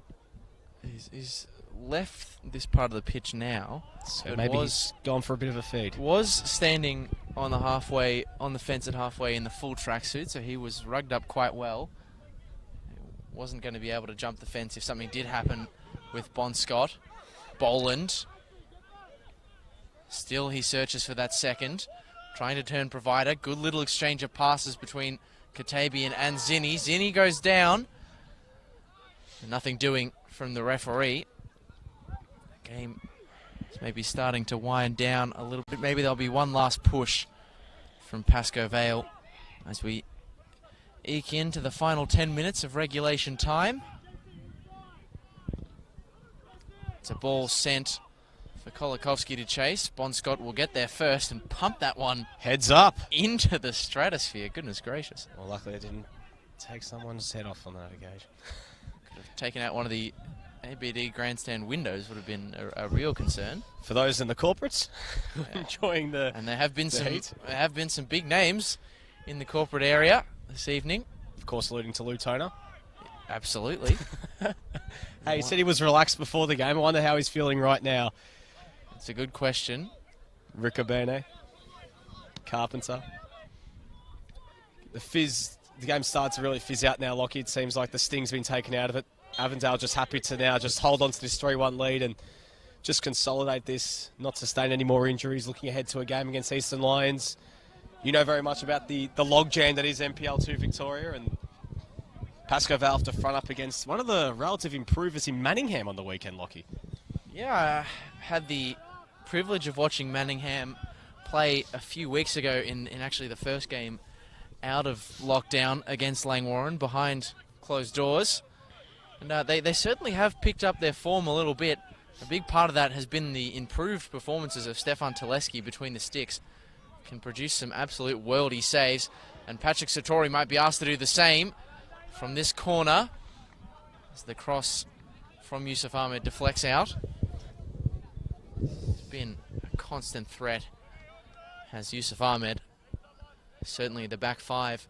is left this part of the pitch now. So maybe he's gone for a bit of a feed. Was standing on the fence at halfway in the full tracksuit, so he was rugged up quite well. Wasn't going to be able to jump the fence if something did happen with Bon Scott. Boland. Still he searches for that second. Trying to turn provider. Good little exchange of passes between Katabian and Zinni. Zinni goes down. Nothing doing from the referee. The game is maybe starting to wind down a little bit. Maybe there'll be one last push from Pascoe Vale as we eke into the final 10 minutes of regulation time. It's a ball sent for Kolakovsky to chase. Bonscott will get there first and pump that one Heads up into the stratosphere. Goodness gracious. Well, luckily it didn't take someone's head off on that occasion. Could have taken out one of the ABD grandstand windows, would have been a real concern. For those in the corporates, Yeah. enjoying the And there have been heat. some big names in the corporate area this evening. Of course, alluding to Lou Toner. Absolutely. Hey, he said he was relaxed before the game. I wonder how he's feeling right now. It's a good question. Riccobene, Carpenter. The game starts to really fizz out now, Lockie. It seems like the sting's been taken out of it. Avondale just happy to now just hold on to this 3-1 lead and just consolidate this, not sustain any more injuries, looking ahead to a game against Eastern Lions. You know very much about the logjam that is NPL2 Victoria, and Pascoe Vale have to front up against one of the relative improvers in Manningham on the weekend, Lockie. Yeah, I had the privilege of watching Manningham play a few weeks ago in actually the first game out of lockdown against Langwarrin behind closed doors. And they certainly have picked up their form a little bit. A big part of that has been the improved performances of Stefan Teleski between the sticks. Can produce some absolute worldy saves. And Patrick Sartori might be asked to do the same from this corner as the cross from Yusuf Ahmed deflects out. It's been a constant threat, has Yusuf Ahmed. Certainly the back five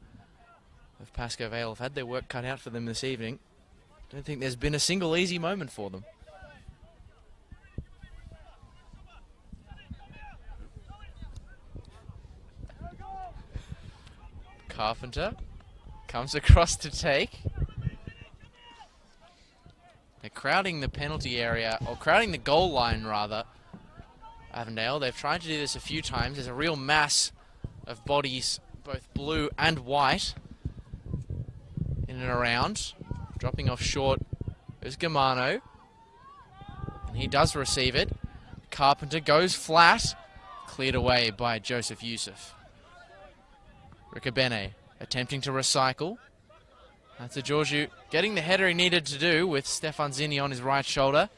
of Pascoe Vale have had their work cut out for them this evening. Don't think there's been a single easy moment for them. Carpenter comes across to take. They're crowding the penalty area, or crowding the goal line rather. Avondale, they've tried to do this a few times. There's a real mass of bodies, both blue and white, in and around. Dropping off short is Germano. And he does receive it. Carpenter goes flat. Cleared away by Joseph Yusuf. Riccobene attempting to recycle. That's a Georgiou getting the header he needed to do with Stefan Zini on his right shoulder.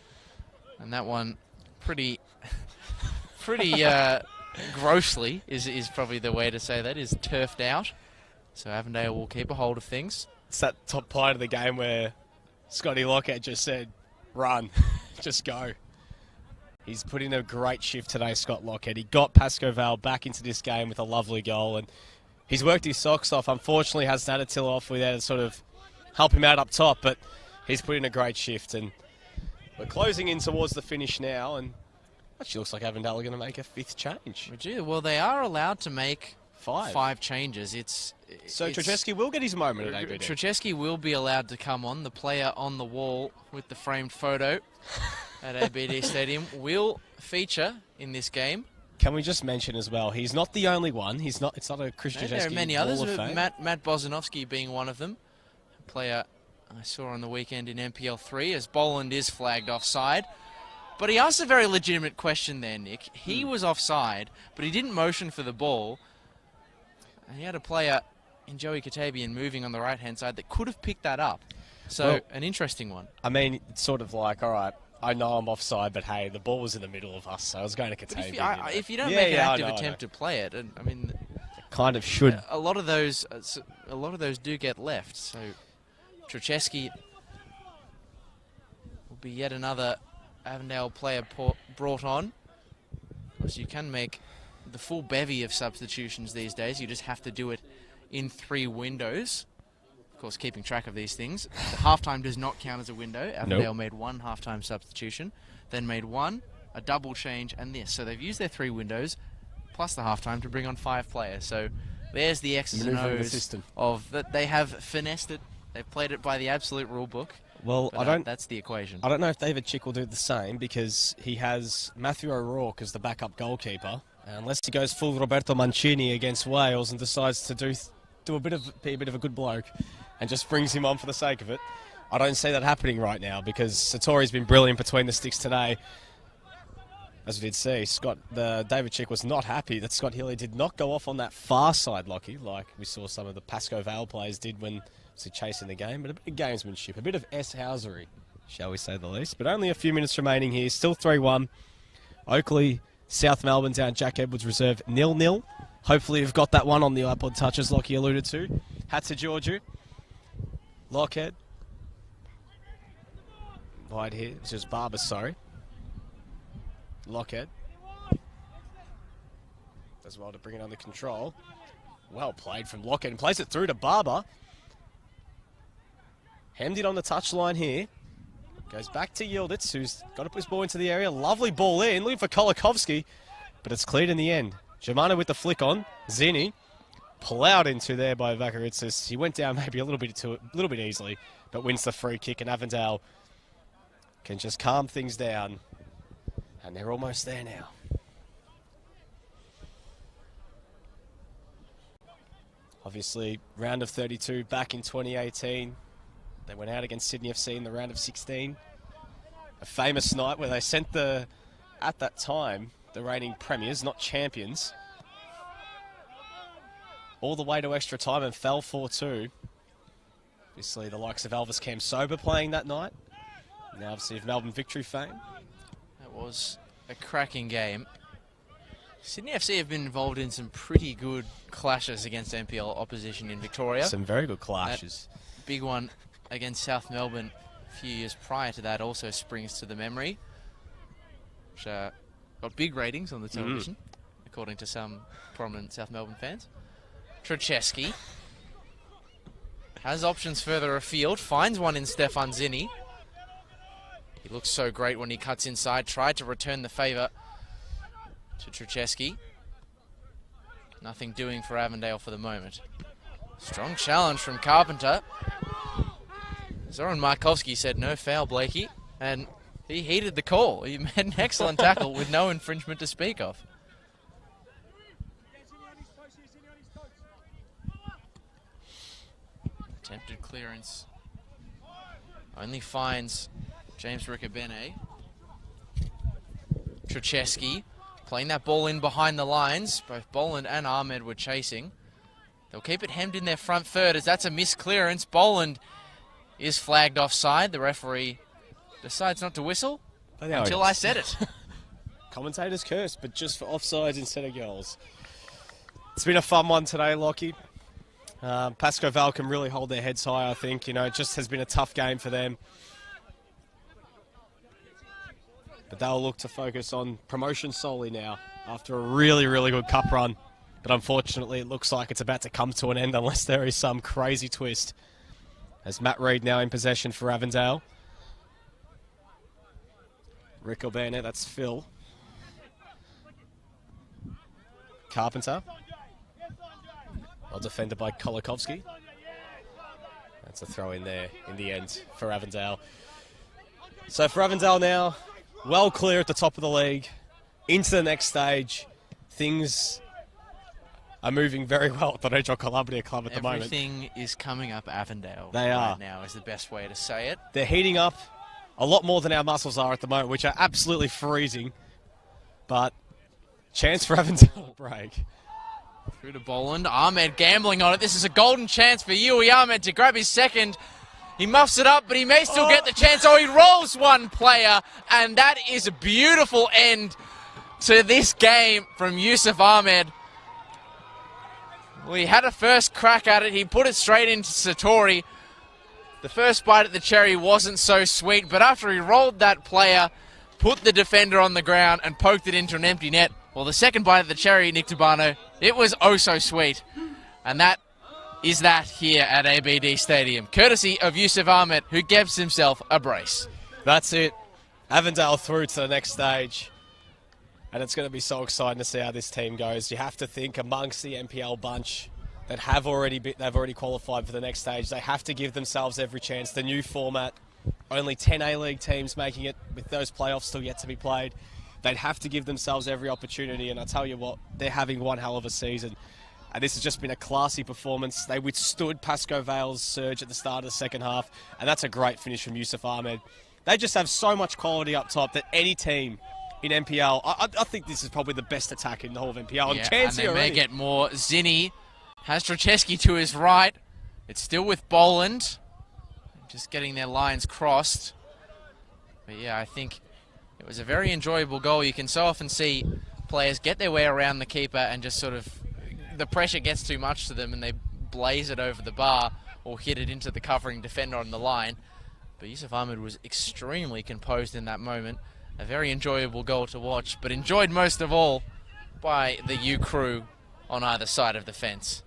And that one pretty grossly is probably the way to say that, is turfed out. So Avondale will keep a hold of things. It's that top part of the game where Scotty Lockett just said, run, just go. He's put in a great shift today, Scott Lockett. He got Pascoe Vale back into this game with a lovely goal, and he's worked his socks off. Unfortunately, hasn't had Attila off with that to sort of help him out up top, but he's put in a great shift, and we're closing in towards the finish now, and actually looks like Avondale are going to make a fifth change. Well, they are allowed to make Five changes. So Trzeski will get his moment at ABD. Trzeski will be allowed to come on. The player on the wall with the framed photo at ABD Stadium will feature in this game. Can we just mention as well, he's not the only one. It's not a Chris Trzeski. There are many others, Hall of Fame. Matt Bozanovsky being one of them. A player I saw on the weekend in NPL3 as Boland is flagged offside. But he asked a very legitimate question there, Nick. He was offside, but he didn't motion for the ball. And he had a player in Joey Katabian moving on the right-hand side that could have picked that up. So, well, an interesting one. I mean, it's sort of like, all right, I know I'm offside, but hey, the ball was in the middle of us, so I was going to Katabian. If you don't make an active attempt to play it, and I mean, kind of should. A lot of those do get left. So, Trzeski will be yet another Avondale player brought on. Of course, you can make the full bevy of substitutions these days. You just have to do it in 3 windows. Of course, keeping track of these things. The halftime does not count as a window. Avondale made 1 halftime substitution, then made 1, a double change, and this. So they've used their 3 windows plus the halftime to bring on 5 players. So there's the X's and O's of that. They have finessed it. They've played it by the absolute rule book. Well, that's the equation. I don't know if David Chick will do the same, because he has Matthew O'Rourke as the backup goalkeeper. Unless he goes full Roberto Mancini against Wales and decides to be a bit of a good bloke and just brings him on for the sake of it. I don't see that happening right now because Satori's been brilliant between the sticks today. As we did see, David Chick was not happy that Scott Healy did not go off on that far side, Lockie, like we saw some of the Pascoe Vale players did when chasing the game. But a bit of gamesmanship, a bit of S-housery, shall we say the least. But only a few minutes remaining here. Still 3-1. Oakley, South Melbourne down Jack Edwards Reserve 0-0. Hopefully you've got that one on the iPod touches, Lockie alluded to. Hatsa Georgiou. Lockhead. Wide here. It's just Barber, sorry. Lockhead. Does well to bring it under control. Well played from Lockhead and plays it through to Barber. Hemmed it on the touchline here. Goes back to Yildiz, who's got to put his ball into the area. Lovely ball in. Looking for Kolakovsky, but it's cleared in the end. Germano with the flick on. Zini plowed into there by Vakaritsas. He went down maybe a little bit easily, but wins the free kick, and Avondale can just calm things down. And they're almost there now. Obviously, round of 32 back in 2018. They went out against Sydney FC in the round of 16. A famous night where they sent at that time, the reigning premiers, not champions, all the way to extra time and fell 4-2. Obviously, the likes of Elvis Cam Sober playing that night. Now, obviously, of Melbourne victory fame. That was a cracking game. Sydney FC have been involved in some pretty good clashes against NPL opposition in Victoria. Some very good clashes. That big one against South Melbourne a few years prior to that also springs to the memory. Which got big ratings on the television, according to some prominent South Melbourne fans. Trucheski has options further afield, finds one in Stefan Zini. He looks so great when he cuts inside. Tried to return the favour to Trucheski. Nothing doing for Avondale for the moment. Strong challenge from Carpenter. Zoran Markovski said no foul, Blakey, and he heeded the call. He made an excellent tackle with no infringement to speak of. Attempted clearance. Only finds James Ricabene. Trucheski playing that ball in behind the lines. Both Boland and Ahmed were chasing. They'll keep it hemmed in their front third as that's a missed clearance. Boland is flagged offside. The referee decides not to whistle until I said it. Commentators curse, but just for offsides instead of goals. It's been a fun one today, Lockie. Pascoe Vale can really hold their heads high, I think. You know, it just has been a tough game for them. But they'll look to focus on promotion solely now after a really, really good cup run. But unfortunately, it looks like it's about to come to an end unless there is some crazy twist. As Matt Reid now in possession for Avondale. Rick Urbana, that's Phil. Carpenter. Well defended by Kolakovsky. That's a throw in there in the end for Avondale. So for Avondale now, well clear at the top of the league. Into the next stage. Things are moving very well at the Reggio Calabria club at the moment. Everything is coming up Avondale. They are. Right now is the best way to say it. They're heating up a lot more than our muscles are at the moment, which are absolutely freezing. But chance for Avondale to break. Through to Boland. Ahmed gambling on it. This is a golden chance for Yui Ahmed to grab his second. He muffs it up, but he may still get the chance. Oh, he rolls one player, and that is a beautiful end to this game from Yusuf Ahmed. We had a first crack at it. He put it straight into Satori. The first bite at the cherry wasn't so sweet, but after he rolled that player, put the defender on the ground and poked it into an empty net, well, the second bite at the cherry, Nick Tabano, it was oh so sweet. And that is that here at ABD Stadium, courtesy of Yusuf Ahmed, who gives himself a brace. That's it. Avondale through to the next stage. And it's going to be so exciting to see how this team goes. You have to think amongst the NPL bunch that they've already qualified for the next stage. They have to give themselves every chance. The new format, only 10 A-League teams making it with those playoffs still yet to be played. They'd have to give themselves every opportunity. And I tell you what, they're having one hell of a season. And this has just been a classy performance. They withstood Pascoe Vale's surge at the start of the second half, and that's a great finish from Yusuf Ahmed. They just have so much quality up top that any team in NPL, I think this is probably the best attack in the whole of NPL. Yeah, and they may get more. Zinni has Trzeski to his right. It's still with Boland. Just getting their lines crossed. But yeah, I think it was a very enjoyable goal. You can so often see players get their way around the keeper and just sort of, the pressure gets too much to them and they blaze it over the bar or hit it into the covering defender on the line. But Yusuf Ahmed was extremely composed in that moment. A very enjoyable goal to watch, but enjoyed most of all by the U crew on either side of the fence.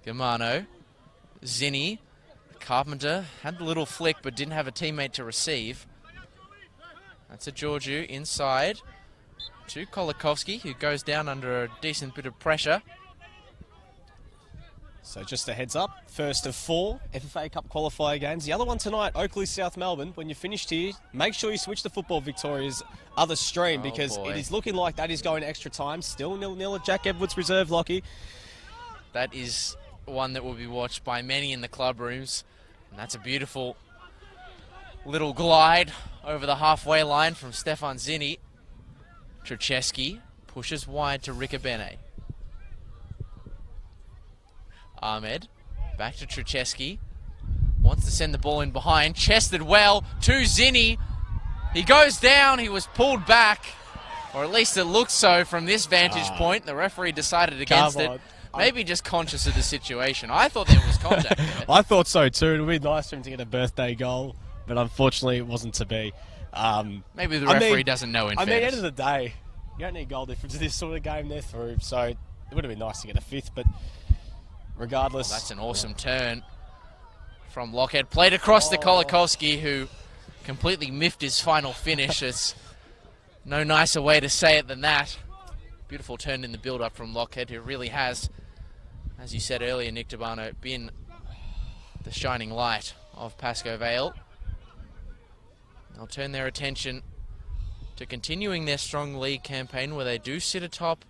Germano, Zinni, Carpenter had the little flick but didn't have a teammate to receive. That's a Georgiou inside to Kolikovski, who goes down under a decent bit of pressure. So just a heads up, first of 4 FFA Cup qualifier games. The other one tonight, Oakley, South Melbourne. When you're finished here, make sure you switch to Football Victoria's other stream because it is looking like that is going extra time. Still 0-0 at Jack Edwards Reserve, Lockie. That is one that will be watched by many in the club rooms. And that's a beautiful little glide over the halfway line from Stefan Zinni. Trzeski pushes wide to Ricabene. Ahmed, back to Trzeski. Wants to send the ball in behind. Chested well to Zinni. He goes down. He was pulled back. Or at least it looked so from this vantage point. The referee decided against it. Maybe just conscious of the situation. I thought there was contact there. I thought so too. It would be nice for him to get a birthday goal. But unfortunately it wasn't to be. Maybe the referee doesn't know in fairness. At the end of the day, you don't need goal difference in this sort of game. They're through. So it would have been nice to get a 5th. But regardless. That's an awesome turn from Lockhead. Played across to Kolikovski, who completely miffed his final finish. It's no nicer way to say it than that. Beautiful turn in the build-up from Lockhead, who really has, as you said earlier, Nick Tabano, been the shining light of Pascoe Vale. They'll turn their attention to continuing their strong league campaign, where they do sit atop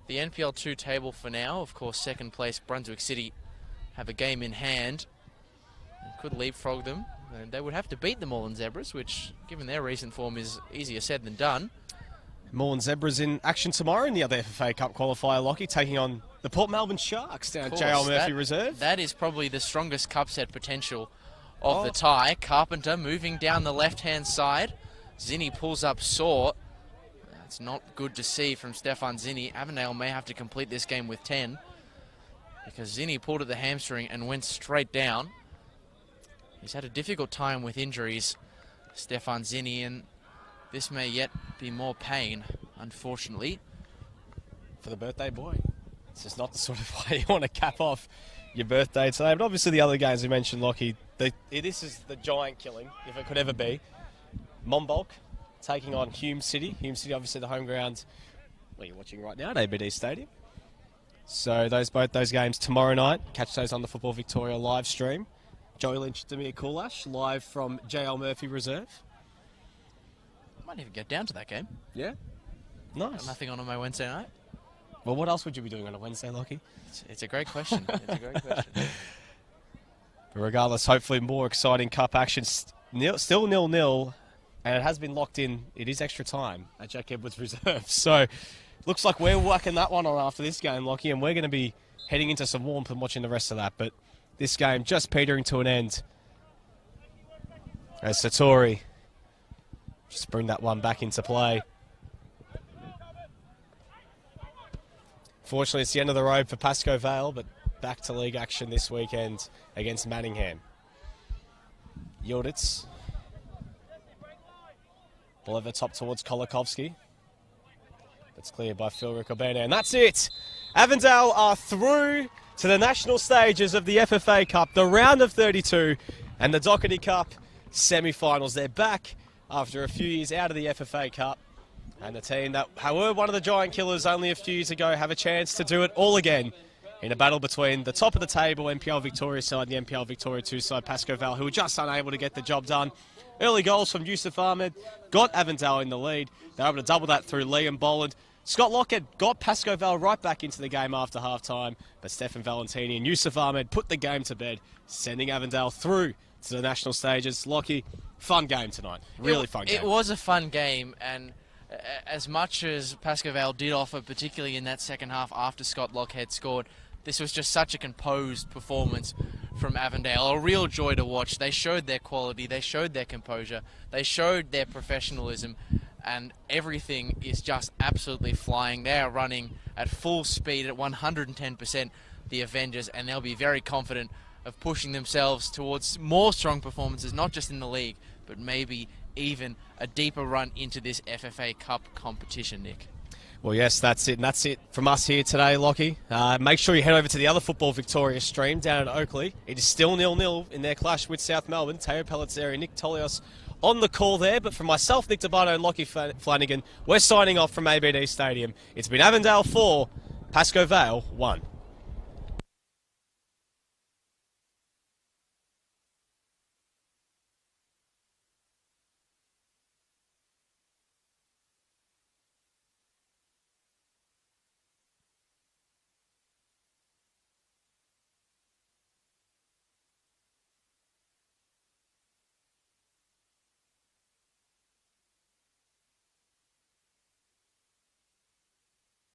the NPL 2 table for now. Of course, second place Brunswick City have a game in hand and could leapfrog them. And they would have to beat the Moreland Zebras, which, given their recent form, is easier said than done. Moreland Zebras in action tomorrow in the other FFA Cup qualifier, Lockie, taking on the Port Melbourne Sharks down at JL Murphy Reserve. That is probably the strongest cup set potential of the tie. Carpenter moving down the left-hand side. Zinni pulls up sore. That's not good to see from Stefan Zinni. Avondale may have to complete this game with 10 because Zinni pulled at the hamstring and went straight down. He's had a difficult time with injuries, Stefan Zinni, and this may yet be more pain, unfortunately. For the birthday boy. This is not the sort of way you want to cap off your birthday today. But obviously the other games we mentioned, Lockie, this is the giant killing, if it could ever be. Monbulk taking on Hume City. Hume City, obviously the home ground where you're watching right now at ABD Stadium. So both those games tomorrow night. Catch those on the Football Victoria live stream. Joey Lynch, Demir Kulash, live from JL Murphy Reserve. Might even get down to that game. Yeah? Nice. Got nothing on my Wednesday night. Well, what else would you be doing on a Wednesday, Lockie? It's a great question. It's a great question. But regardless, hopefully more exciting cup action. Still 0-0, and it has been locked in. It is extra time at Jack Edwards Reserve. So, looks like we're working that one on after this game, Lockie, and we're going to be heading into some warmth and watching the rest of that. But this game just petering to an end as Satori just bring that one back into play. Fortunately, it's the end of the road for Pascoe Vale, but back to league action this weekend against Manningham. Yilditz. Ball over top towards Kolikovski. That's cleared by Phil Ricobene, and that's it! Avondale are through to the national stages of the FFA Cup, the round of 32, and the Doherty Cup semi-finals. They're back after a few years out of the FFA Cup. And the team that were one of the giant killers only a few years ago have a chance to do it all again in a battle between the top of the table NPL Victoria side and the NPL Victoria 2 side, Pascoe Vale, who were just unable to get the job done. Early goals from Yusuf Ahmed got Avondale in the lead. They were able to double that through Liam Boland. Scott Lockett got Pascoe Vale right back into the game after half-time, but Stefan Valentini and Yusuf Ahmed put the game to bed, sending Avondale through to the national stages. Lockie, fun game tonight. Really fun game. It was a fun game, and as much as Pascoe Vale did offer, particularly in that second half after Scott Lockhead scored, this was just such a composed performance from Avondale. A real joy to watch. They showed their quality, they showed their composure, they showed their professionalism, and everything is just absolutely flying. They are running at full speed at 110%, the Avengers, and they'll be very confident of pushing themselves towards more strong performances, not just in the league, but maybe even a deeper run into this FFA Cup competition, Nick. Well, yes, that's it. And that's it from us here today, Lockie. Make sure you head over to the other Football Victoria stream down at Oakley. It is still 0-0 in their clash with South Melbourne. Teo Pellizzeri, Nick Tolios on the call there. But for myself, Nick Dabano and Lockie Flanagan, we're signing off from ABD Stadium. It's been Avondale 4, Pascoe Vale 1.